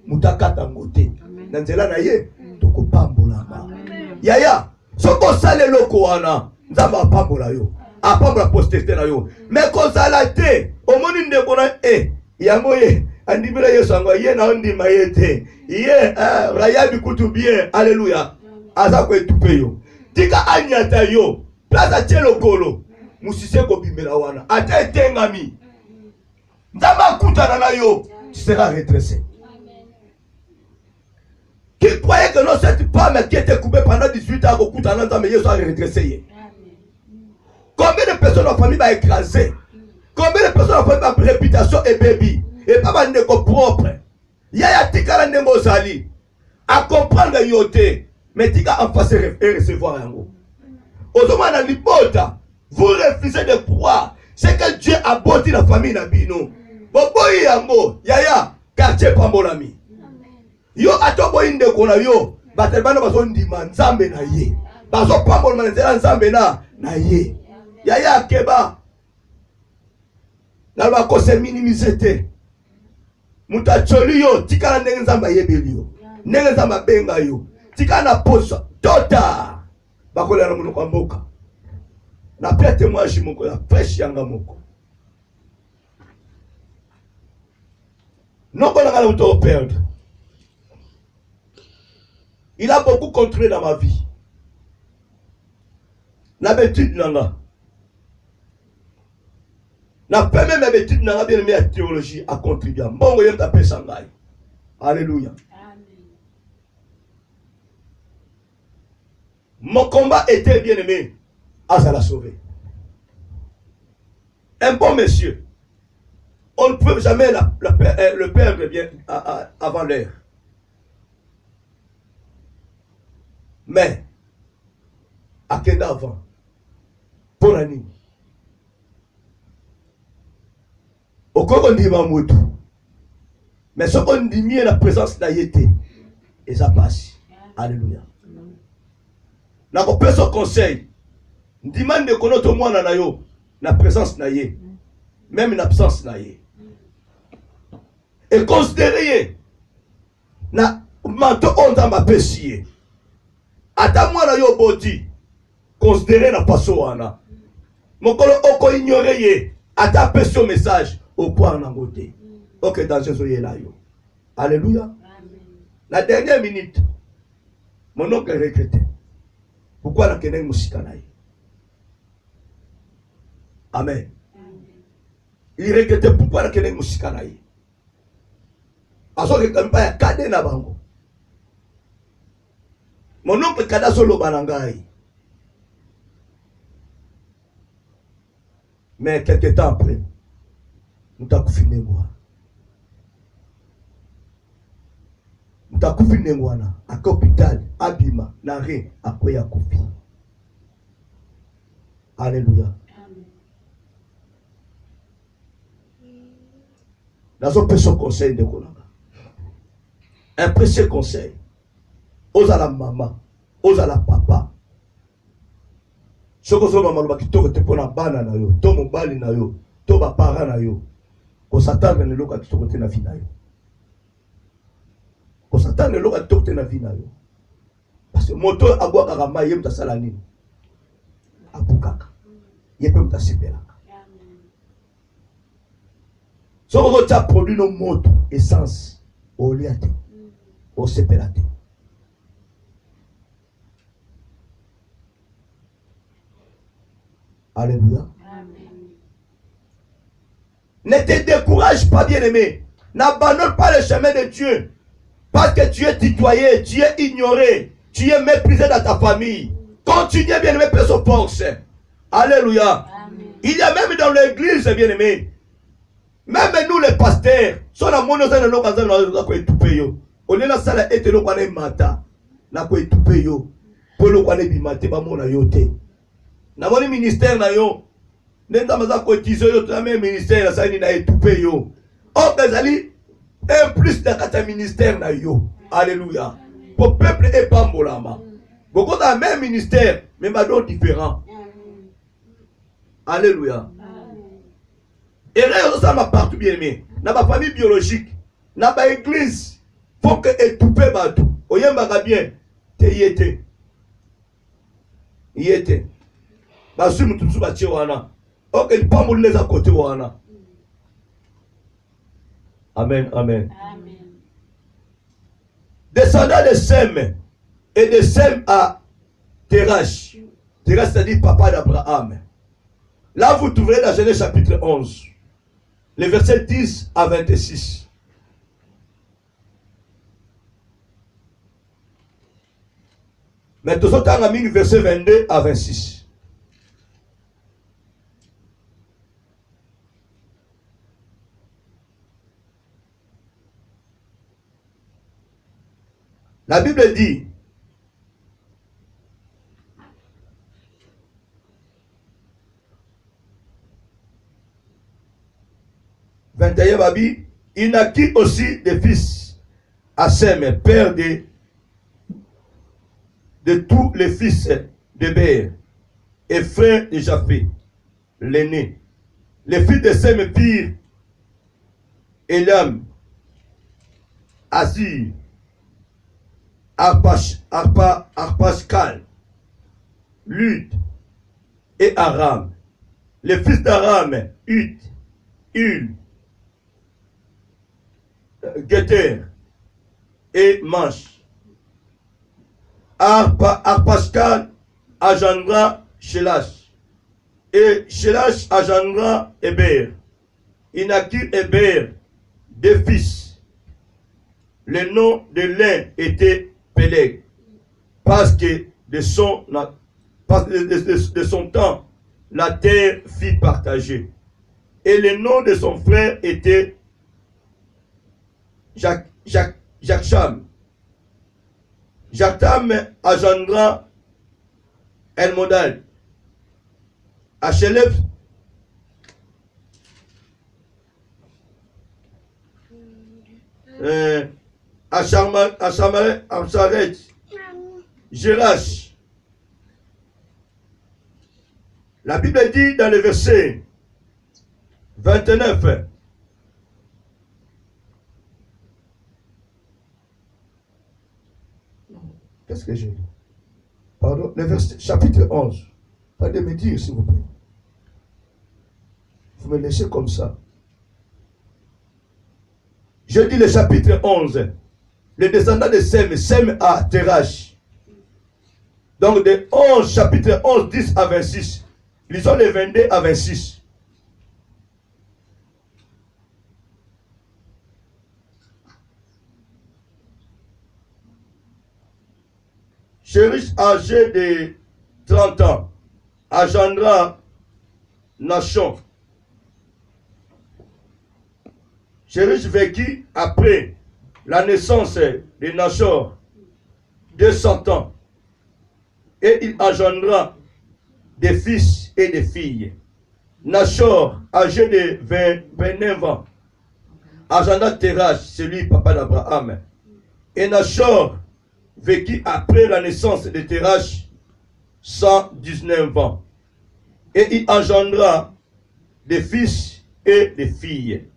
Mutakata ngote. Na nzela na ye to ko pambola ma. Yaya, soko sale loko wana, nzamba pambola yo. Apambola postérité na yo. Mais ko sala te, omoni ndekona yango ye. Andibira Yesu anga ye na ndi mayete. Ye raya bikutu bien. Alléluia. Aza ko etupe yo. Tika anyata yo. Plaza chelo kolo. Musise ko bimbela wana. Ata etengami. Ndama kutana na yo. Tu seras redressé. Qui croyait que non, cette femme qui était coupée pendant 18 ans, au kutana ndama Yesu a redressé. Combien de personnes en famille va écraser? Combien de personnes en famille va réputation et baby? Et pas de propre. Yaya tika la ndembo zali. À comprendre yote. Mais tika en face et recevoir un mot. Osomana libota. Vous refusez de croire. C'est que Dieu a bâti la famille Nabino. Boboyi yango. Yaya. Quartier Pambolami. Yo atobo inde kona yo. Batelbano baso ndima nzambe na ye. Baso Pambolama nzambe na ye. Yaya keba. Na bako se minimiser. Mutacholi yo, tika na ndenge nzamba yebeli yo. Ndenge nzamba benga yo. Tika na posa, tota. Bakola na munu kwa mboka. Na pia témoignage moko ya fresh yanga moko. Non qu'on a le perdre. Il a beaucoup contrôlé dans ma vie. L'habitude nanga. La première habitude n'a bien aimé la théologie à contribuer. Bon, il a sangai. Alléluia. Mon combat était bien aimé. Ah, ça l'a sauvé. Un bon monsieur. On ne peut jamais le perdre bien avant l'heure. Mais, à quel avant? Pour la nuit. Au cas on dit Mamoudou. Mais ce qu'on dit mieux la présence d'Ayété. Et ça passe. Alléluia. N'a pas son conseil. Demande de connaître au moins la présence d'Ayé. Même l'absence d'Ayé. Et considérez. Na manto on dans ma péché. Ata moi na yo body. Considérez na paso wana. Mokolo oko ignorer. Ata péché au message. Au point en côté. Ok, dans Jésus est là. Alléluia. La dernière minute, mon oncle regrettait. Pourquoi la keneng musikanaï? Amen. Il regrettait pourquoi la keneng musikanaï. Parce que quand pas kade na bango. Mon oncle kada solo banangai. Mais quelques temps après, nous t'avons fini moi. Takufi nengwana, à l'hôpital, abima, nare, à quoi ya kufi. Alléluia. Dans un précieux conseil de Konanga. Un précieux conseil. Aux à la maman, aux à la papa. Ce que vous avez dit, c'est que vous avez dit, to mobali na yo, to ba parents na yo. Ko satana ne loka ki tokote na vie na yo. Ko satana ne loka ki tokote na vie na yo. Parce que moto abwa kama yem ta salani. Abukaka. Yepem ta sipelaka. So ko ta produit no moto essence au liate. Au sepelate. Alléluia. Ne te décourage pas, bien-aimé. N'abandonne pas le chemin de Dieu. Parce que tu es tutoyé, tu es ignoré, tu es méprisé dans ta famille. Continue, bien-aimé, par son force. Alléluia. Amen. Il y a même dans l'église, bien-aimé. Même nous, les pasteurs, si on a mon nom, on a étouper yo. On est dans la salle et on a mata. On a étouper yo. Pour le quoi bimate, ba mon ayote. Na mon ministère na yo. Nenda maza kotizo yo to même ministère ça ni na étouper yo. On bezali un plus de kata ministère na yo. Alléluia. Pour peuple et pambolama. Beaucoup dans même ministère mais madon différent. Alléluia. Et là ça m'a partout bien aimé. Dans ma famille biologique, dans ma église, faut que étouper batou. Oyemba bien. Te yete. Yete. Basu mutusu ba wana. Ok, il pas mouler à côté wana. Amen, amen. Amen. Descendant de Sem et de Sem à Terach. Terach c'est-à-dire papa d'Abraham. Là vous trouverez dans Genèse chapitre 11. Les versets 10 à 26. Mais tout ça, on a mis le verset 22 à 26. La Bible dit, Babi, il naquit aussi des fils à Sem, père de tous les fils de Béer et frère de Japhé, l'aîné. Les fils de Sem firent Elam, Assir, Arpachkal, Lud et Aram. Les fils d'Aram, Hut, Hul, Geter et Manche. Arpachkal engendra Shelash. Et Shelash engendra Héber. Il naquit Héber, deux fils. Le nom de l'un était Péleg. Parce que de son temps, la terre fut partagée. Et le nom de son frère était Jaksham. Jaktam engendra Elmodal. Achelef Amsaret, Jérash. La Bible dit dans le verset 29. Qu'est-ce que j'ai dit? Pardon, le verset, chapitre 11. Pas de me dire, s'il vous plaît. Vous me laissez comme ça. Je dis le chapitre 11. Le descendant de Sem, Sem à Terach. Donc de 11, chapitre 11, 10 à 26. Lisons les 22 à 26. Chérish âgé de 30 ans engendra Nachon. Chérish vécut après la naissance de Nachor, 200 ans, et il engendra des fils et des filles. Nachor, âgé de 29 ans, engendra Terach, celui papa d'Abraham. Et Nachor vécut après la naissance de Terach 119 ans. Et il engendra des fils et des filles.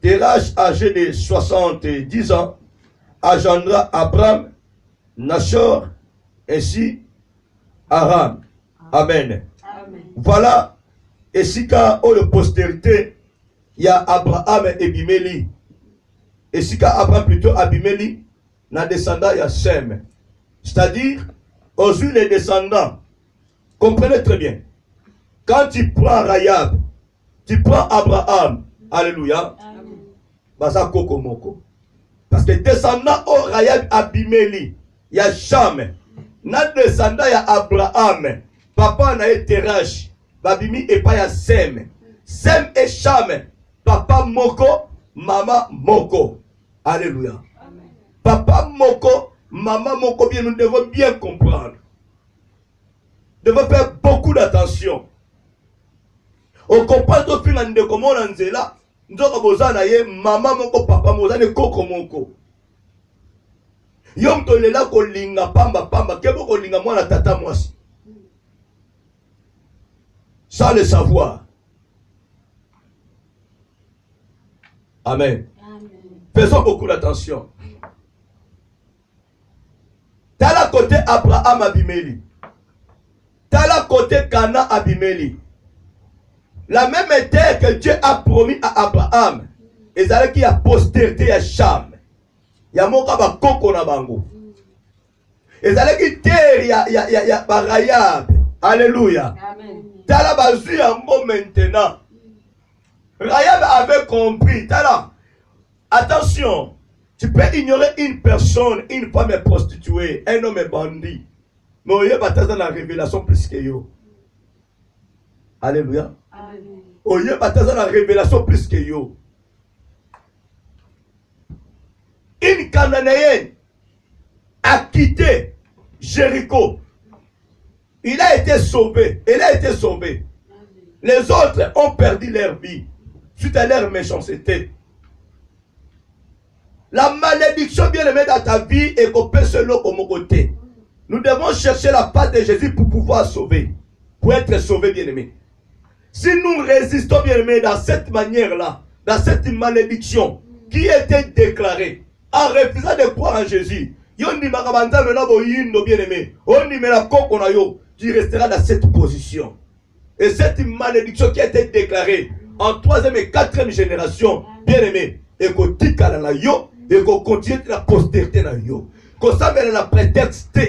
Terach, âgé de 70 ans, engendra Abraham, Nachor, ainsi Aram. Amen. Amen. Voilà, et si quand on le postérité, il y a Abraham et Abiméli. Et si quand Abraham plutôt Abiméli, dans les descendants, il y a Sem. C'est-à-dire, aujourd'hui les descendants, comprenez très bien, quand tu prends Rahab, tu prends Abraham, alléluia, Baza Koko Moko. Parce que descendant au Rahab Abiméli, il y a Cham. Dans les descendants, il y a Abraham. Papa n'a été Terach. Babimi et pas il y a Sem. Sem et Cham. Papa Moko, maman Moko. Alléluia. Amen. Papa Moko, maman Moko, bien, nous devons bien comprendre. Nous devons faire beaucoup d'attention. On comprend tout le monde de comment on est là. Nous avons maman Moko, papa Moko, Koko Moko. Yom to lela ko linga pamba pamba kebo ko linga mwana tata mwasi. Sans le savoir. Amen. Amen. Faisons beaucoup d'attention. T'as la côté Abraham Abiméli. T'as la côté Cana Abiméli. La même terre que Dieu a promis à Abraham. Et ça qui a postérité à Cham. Ya moka ba koko na bango. Ezalaki terre ya Rahab. Alléluia. Amen. Tala bazu yango maintenant. Rahab avait compris. Tala. Attention. Tu peux ignorer une personne, une femme est prostituée, un homme est bandit. Mais on y est bataille dans la révélation plus que yo. Alléluia. Amen. On y est bataille dans la révélation plus que yo. Une Cananéenne a quitté Jéricho. Il a été sauvé. Elle a été sauvée. Les autres ont perdu leur vie suite à leur méchanceté. La malédiction bien-aimée dans ta vie est qu'on peut se l'eau comme côté. Nous devons chercher la patte de Jésus pour pouvoir sauver. Pour être sauvé bien-aimé. Si nous résistons bien-aimé dans cette manière-là, dans cette malédiction qui était déclarée, en refusant de croire en Jésus, tu resteras dans cette position. Et cette malédiction qui a été déclarée en 3e et 4e génération, bien aimé, et qu'on tika dans la yo, et qu'on continue la postérité dans la yo. Qu'on s'amène la prétexte,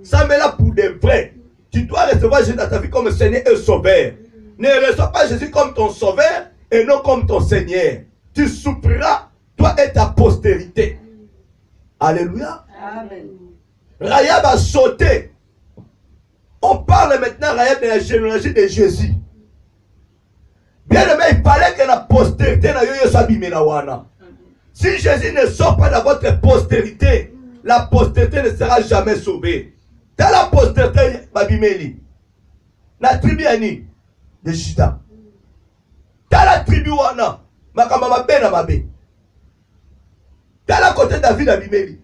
ça met là pour de vrai. Tu dois recevoir Jésus dans ta vie comme Seigneur et Sauveur. Ne reçois pas Jésus comme ton Sauveur et non comme ton Seigneur. Tu souffriras, toi et ta postérité. Alléluia. Amen. Rahab a sauté. On parle maintenant Rahab de la généalogie de Jésus. Bien aimé, il fallait que la postérité soit wana. Si Jésus ne sort pas dans votre postérité, la postérité ne sera jamais sauvée. Dans la postérité, Babimeli, la tribu Ani de Juda. Dans la tribu wana, Makamama Ben Amabe. Dans la côté David Abimeli.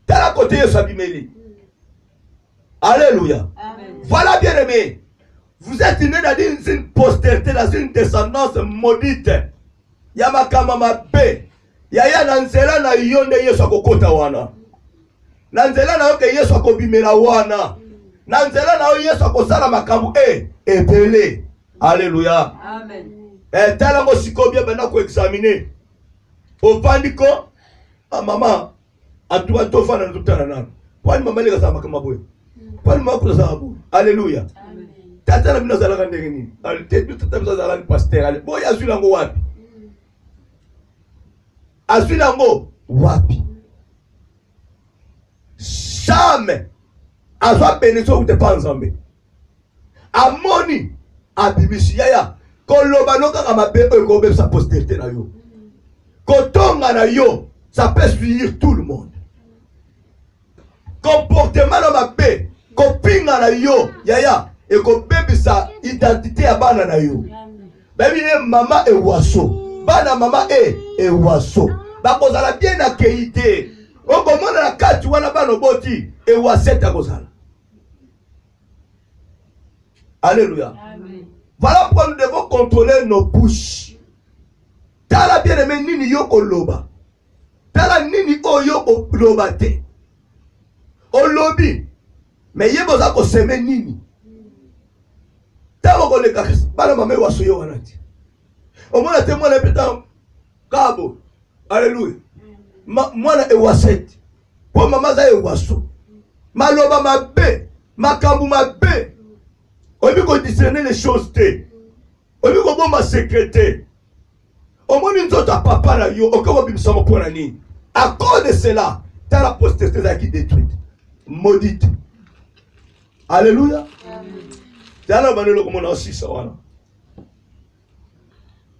Dans la côté Yesu Abimeli. Alléluia. Amen. Voilà bien aimé. Vous êtes né dans une postérité, dans une descendance maudite. Yamakamama B. Yaya nanzela na yonde Yesu akokota wana. Nanzela na yoke Yesu akobimela wana. Nanzela na Yesu akosala makambu ebele. Alléluia. Amen. Et tala mo sikobia bana ko examiner. Ovandiko maman atuwa tofa na tutana na. Kwani mama le kasama kama boye. Kwani mama kula sababu. Alléluia. Amen. Tata na binazala kandenge nini? Alite tata binazala ni pasteur ale. Boye azula ngo wapi? Azula ngo wapi? Jamais azwa bénédiction ou te pas nzambe. Amoni abimisi yaya koloba noka kama bebe ko be sa postérité na yo. Kotonga na yo Ça peut suivre tout le monde. Comportement dans ma paix, copinga na yo, yaya, et ko baby sa identité à bana na yo. Baby maman et waso, bana maman et waso. Ba kozala bien accueilli. On commande la carte wana bana boti et waseta kozala. Alléluia. Voilà pourquoi nous devons contrôler nos bouches. Tala bien aimé nini yo koloba. Tala nini oyo koloba te. Olobi. Mais yeboza ko seme nini. Tala ko le kakasi. Bana mame waso yo wana ti. Omona te mwana peta kabo. Alléluia. Mwana e waseti. Po mama za e waso. Maloba mabe. Makambu mabe. On veut qu'on discerne les choses. On veut qu'on bombe ma sécurité. On m'a dit que papa na yo. On va bimsa mon point ni. À cause de cela, t'as la postérité qui détruite, maudite. Alléluia. T'as la manière comme on a aussi ça voilà.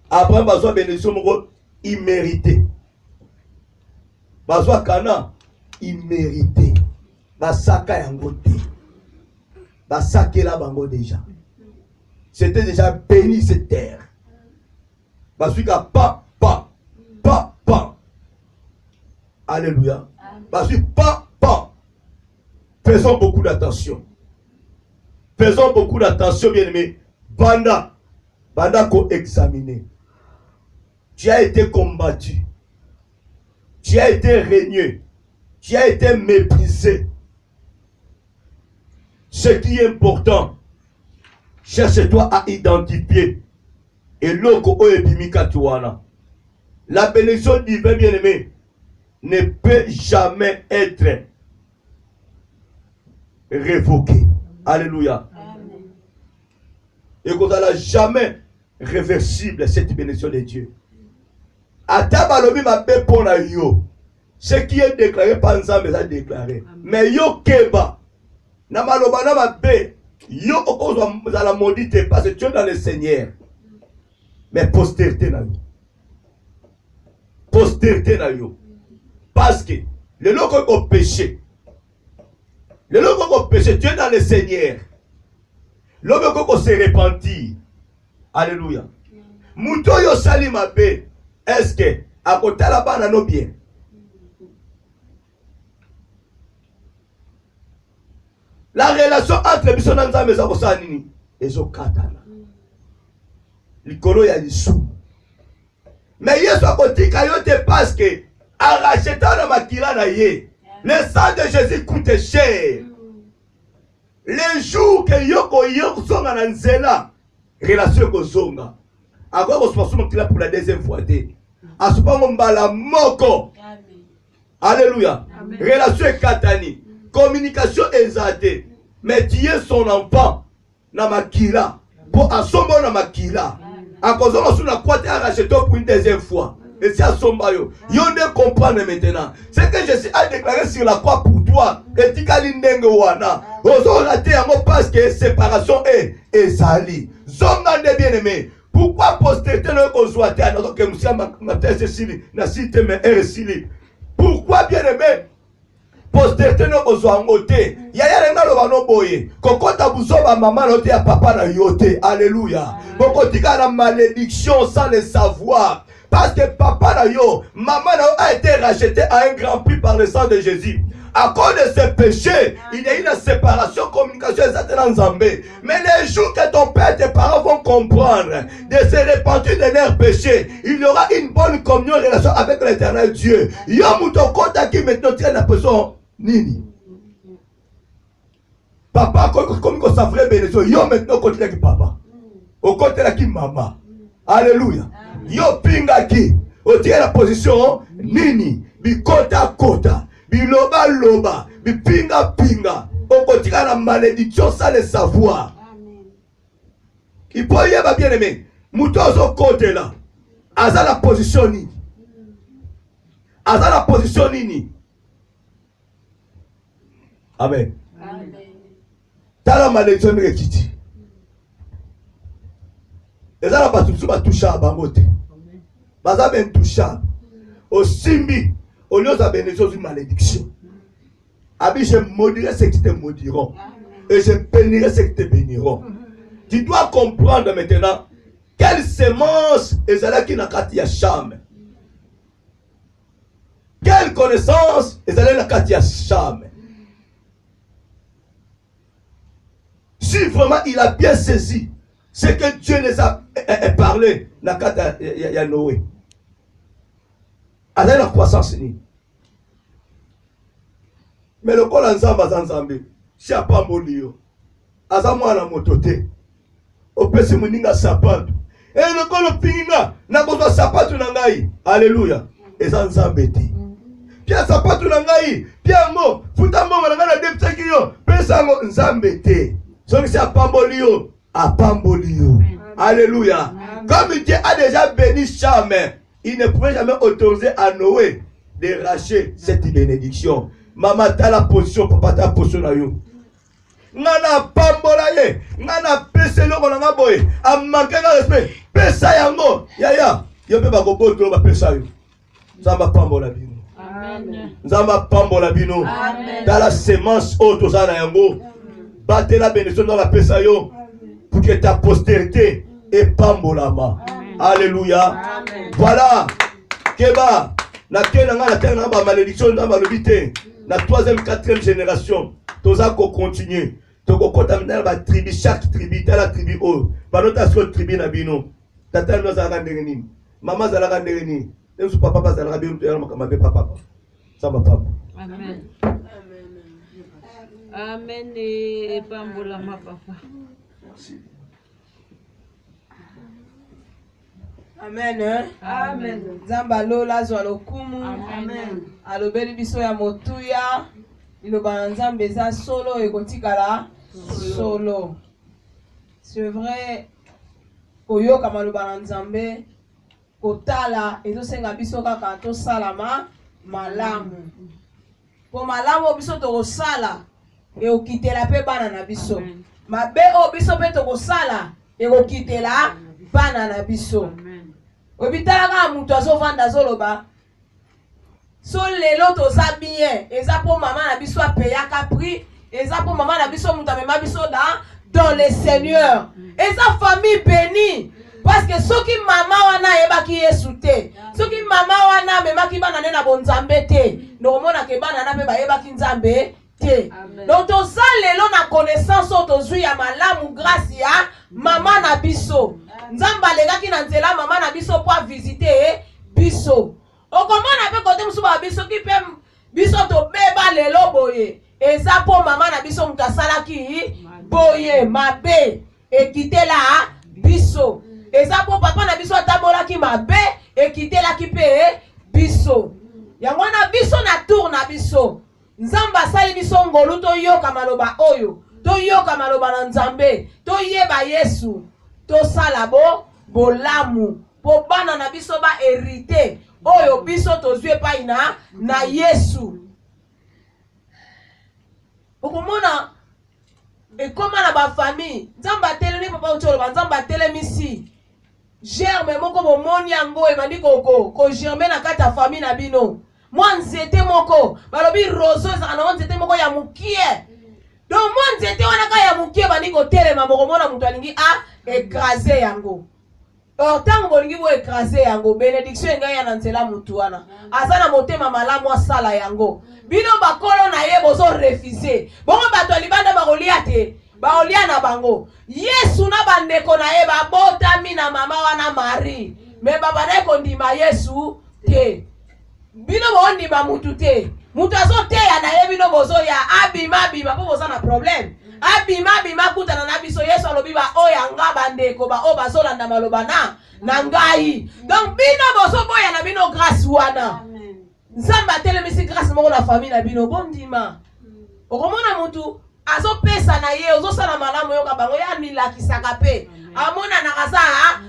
Après besoin bénédiction mon immérité. Besoin kana immérité. Basaka yangote. Basakela bango déjà. C'était déjà béni cette terre. Basika pa. Alléluia. Basika pa. Faisons beaucoup d'attention. Faisons beaucoup d'attention, bien-aimés. Banda qu'on examiner. Tu as été combattu. Tu as été régné. Tu as été méprisé. Ce qui est important, cherche-toi à identifier. Et l'oko oebimikatuana. La bénédiction divine, bien-aimé, ne peut jamais être révoquée. Alléluia. Amen. Et qu'on n'a jamais réversible cette bénédiction de Dieu. Atabalobi ma paix pour la yo. Ce qui est déclaré par Nzambe est déclaré. Mais yo keba. Na maloba na mabe. Yo okozo za la maudite parce que tu es dans le Seigneur. Mais postérité na yo. Postérité na yo. Parce que le loco qu'on péché. Le loco qu'on péché, tu es dans le Seigneur. Le loco qu'on se repentit. Alléluia. Mouto yo sali mabe. Est-ce que à côté là-bas na no bien? La relation entre biso na Nzambe za kosa nini ezokatana likolo ya lisu. Mais Yesu akotika yo te parce que arracheta na makila na ye. Le sang de Jésus coûte cher. Le jour que yoko zonga na nzela relation ko zonga akwa ko soso makila pour la deuxième fois te asupa mbala moko. Alléluia. Relation katani. Communication exaltée. Mais tu es son enfant. Na makila. Pour asombo na makila. A cause de la croix, tu as racheté pour une deuxième fois. Et c'est à sombayo. Yon ne comprendre maintenant. C'est que Jésus a déclaré sur la croix pour toi. Et tu as l'indenge wana. Ozo raté un mot parce que séparation est ezali. Zonga de bien-aimé. Pourquoi postérité ne conçoit pas alors que monsieur ma tête Cécile na cité mais Cécile. Pourquoi bien-aimé? Postérité no kozwa ngote yaya renga lo bano boye kokota buzoba mama no te ya papa na yote. Alléluia. Bokotika na malédiction sans le savoir parce que papa na yo maman na yo a été racheté à un grand prix par le sang de Jésus. À cause de ce péché, il y a une séparation, communication exactement Nzambé. Mais les jours que ton père et tes parents vont comprendre de se repentir de leurs péchés, il y aura une bonne communion, relation avec l'éternel Dieu. Yomuto kota qui maintenant tient la personne nini. Papa, comme ça ferait bénédiction, yo maintenant côté qui papa. Au côté qui maman. Alléluia. Yo pinga qui. Au tient la position nini. Bi kota kota. Biloba loba, bipinga pinga, okotika la malédiction sans le savoir. Il peut y avoir bien aimé, moutozo côté là, aza la position nini, aza la position nini. Amen. T'as la malédiction de l'équité. Et ça la batusu batoucha bangote, baza ben toucha, au simbi. Au lieu de la bénédiction, une malédiction. Abi, je maudirai ceux qui te maudiront. Et je bénirai ceux qui te béniront. Tu dois comprendre maintenant quelle semence est là qui n'a qu'à t'y charme. Quelle connaissance est là qui n'a qu'à t'y charme. Si vraiment il a bien saisi ce que Dieu les a parlé, n'a qu'à y a Noé. Alors la croissance ni. Mais le col ensemble à Zanzambé, si a pas molio, azamwa na motote, opesi muninga sapato. Et le col pinga, na kozo sapato na ngai. Alléluia. Et Zanzambé ti. Pia sapato na ngai, pia mo, futa mo na ngana deptaki yo, pesa ngo nzambe te. Donc si a pambolio, a pambolio. Alléluia. Comme Dieu a déjà béni Cham, il ne pouvait jamais autoriser à Noé de racher cette bénédiction. Maman, t'as la position, papa, t'as la position là. Nana pambola ye, nana pese lo konanga boye, a manqué de respect. Pesa yango, yaya, yo pe ba gobo to ba pesa yo. Zamba pambola bino. Amen. Zamba pambola bino. Amen. Dans la semence auto zana yango, battez la bénédiction dans la pesa yo, pour que ta postérité est pambolama. Alléluia. Amen. Voilà. Keba, na kenanga la terre na ba malédiction na ba lobité. La 3e, 4e génération, tous à continuer. Toko contaminer la tribu, chaque tribu, la tribu haut. Par notre tribu nabino. Tata nous a rendu. Maman a rendu. Et son papa a rendu. Papa. Ça va pas. Amen. Amen. Et pambola ma papa. Merci. Amen. Amen. Zambalo la lokumu. Amen. Alobeli biso ya motuya. Iloba nzambe za solo ekotikala solo. C'est vrai. Koyoka maloba nzambe kotala ezosenga biso kaka to salama malamu. Po malamu biso to kosala e okitela pe bana na biso. Mabe o biso pe to kosala e okitela bana na biso. Obitala mutu azovanda zoloba so lelo toza bien eza po mama na biso apeyaka prix eza po mama na biso mutu amema biso dans le Seigneur eza famille bénie parce que soki mama wana yebaki Yesu te soki mama wana memaki bana ne na bonzambe te nomona ke bana na pe bayebaki nzambe te donc toza lelo na connaissance o tozwi ya malamu grâce ya mama na biso nzamba legaki na nzela mama na biso po visiter biso okomona pe kote musuba biso ki pe biso to beba lelo boye eza po mama na biso mutasalaki boye mabe ekitela biso eza po papa na biso atabolaki mabe ekitelaki pe biso yango na biso na tour na biso nzamba sali biso ngolu to yoka maloba oyo to yoka maloba na nzambe to yeba Yesu to salabo bolamu po bana na biso ba hérité oyo biso tozwe pa ina na Yesu okomona ekoma na ba famille nzamba telemi papa utolo nzamba telemi si germe moko bomoni yango ebandi ko germe na kati ya famille na bino mwa nzete moko balobi roso ezaka na nzete moko ya mukie donc mwa nzete wana ka ya mukie bandi kotelema mokomona mutu alingi écraser yango or tango bolingi bo écraser yango bénédiction engai ya na nzela mutu wana aza na motema malamu asala yango bino bakolo na ye bozo refuser bongo bato libanda bakolia te baolia na bango Yesu na bandeko na ye babotami na mama wana Marie me babana kondima Yesu te bino bondima mutu te mutu azo te ya na ye bino bozo ya abima po boza na problème abima kutana na biso Yesu alobi ba oya nga bandeko ba o bazolanda maloba na ngai donc bino bozo boya na bino grâce wana nzamba telemisi grâce moko na famille na bino bondima okomona mutu azo pesa na ye ozosala malamu yoka bango ya milakisaka pe amona na kaza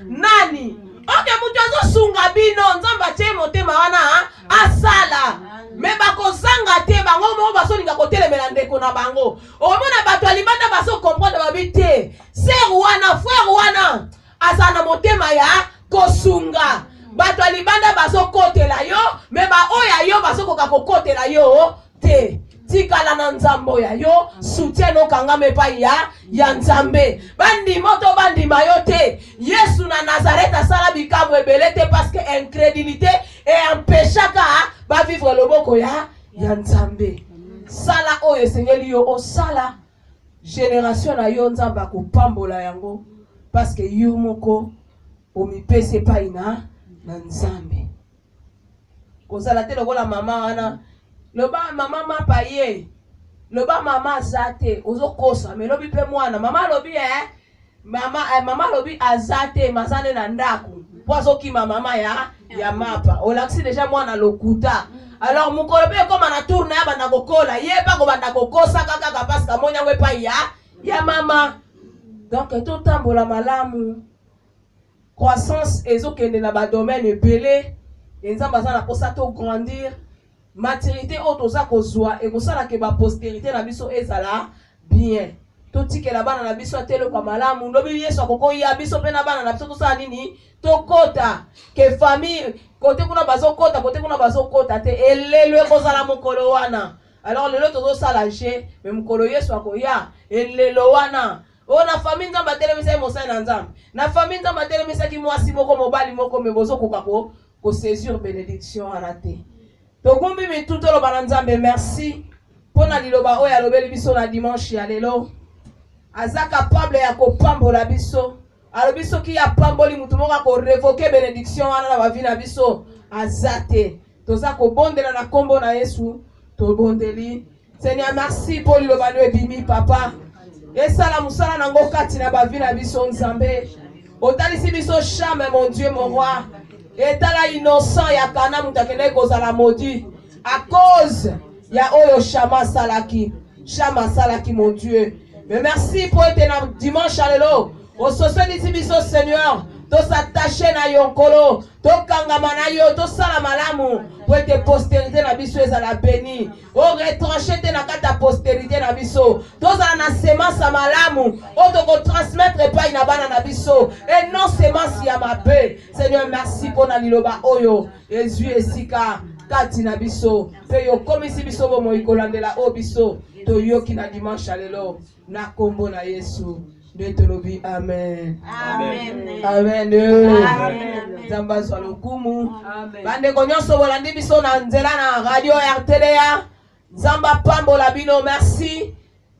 nani oke mutu azosunga bino nzamba tie motema wana asala me bakozanga te bango mo basolinga kotelemela ndeko na bango omona bato alibanda baso comprendre babi te ser wana frère wana azana motema ya kosunga bato libanda bazokotela yo me ba oya yo bazokoka kokotela yo te. Tikala na nzambo ya yo soutien okangama epai ya nzambe bandima to bandima yo te. Yesu na Nazareth asala bikambo ebele te parce que incrédulité et empêchaka ba vivre loboko ya nzambe. Sala oyo esengeli yo osala génération na yo nzambe akopambola yango parce que yo moko omipese epai na nzambe. Kozala te lokola mama wana loba mama mapa ye loba mama azate ozokosa me lobi pe mwana mama lobi mama lobi azate mazane na ndaku po azokima mama ya mapa olaksi déjà mwana lokuta. Alors mukolo pe koma na tourne ya banda kokola ye pa ko banda kokosa kaka parce que monya ngwe pa ya mama. Donc tout tambola malamu croissance ezokende na ba domaine ebele nzamba za na posa to grandir maturité otoza kozwa et kosala ke ba postérité na biso ezala bien. Totikela bana na biso atelo kwa malamu ndobi Yesu akoko ya biso pe na bana na biso tosala nini tokota ke famille kote kuna bazokota kote kuna bazokota te elelwe kozala mokolo wana. Alors lelo tozo sala je mais mokolo Yesu akoya elelo wana. Na famille nzamba telemisa mosai na nzambe na famille nzamba telemisa ki mwasi moko mobali moko me bozokoka ko saisir bénédiction ana te. Togumbi mituto lo bananzambe merci pona liloba oyo alobeli biso na dimanche ya lelo. Aza capable ya kopambola biso. Alobiso ki ya pamboli mutu moko ko révoquer bénédiction wana na bavi na biso azate. Toza ko bondela na kombo na Yesu to bondeli. Seigneur merci pour liloba no ebimi papa. Esala musala na ngo kati na bavi na biso nzambe. Otalisi biso charme mon Dieu mon roi. Et la innocent ya kana mutakene kozala maudit à cause ya oyo chama salaki mon Dieu. Mais merci pour être dimanche à l'élo au soseli biso Seigneur to s'attacher na yonkolo to kangama na yo to sala malamu pour être postérité na biso ezala béni o retrancher te na kata postérité na biso to za na semence malamu o to ko transmettre pa ina bana na biso et non semence ya mabe. Seigneur merci pour na liloba oyo Jésus esika kati na biso pe yo komisi biso bo mo ikolandela o biso to yoki na dimanche alelo na kombo na Yesu. Amen. Amen. Amen. Amen. Zamba soit le kumu. Bande konyoso bolandi biso na nzela na radio RTDA. Zamba pambo la bino merci.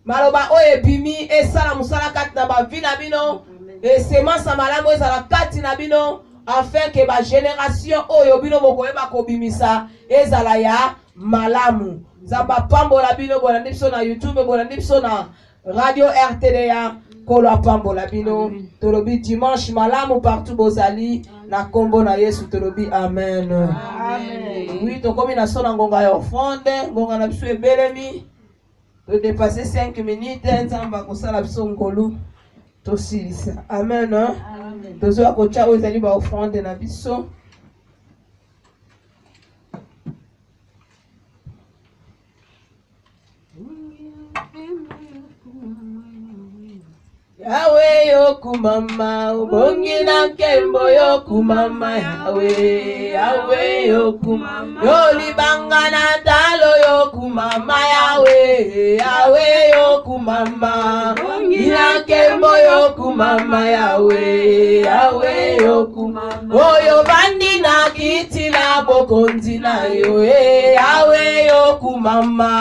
Maloba oye bimi esala musala kati na ba vi na bino. Et semence malamu ezala kati na bino afin que ba génération oyo bino bokoyeba kobimisa ezala ya malamu. Zamba pambo la bino bolandi biso na YouTube bolandi biso na radio RTDA. Kolo pambola bino tolobi dimanche malamu partout bozali na kombo na Yesu tolobi amen. Amen. Oui to komi na sona ngonga ya offrande ngonga na biso ebelemi to dépasser 5 minutes nzamba ko sala biso ngolu to silisa amen. Amen. Tozo ko chawo ezali ba offrande na biso. Yahweh yokumama ubongi na kembo yokumama Yahweh Yahweh yokumama yolibanga na talo yokumama Yahweh Yahweh yokumama ubongi na kembo yokumama Yahweh Yahweh yokumama oyo bandi na kiti na bokonzi na yo Yahweh yokumama.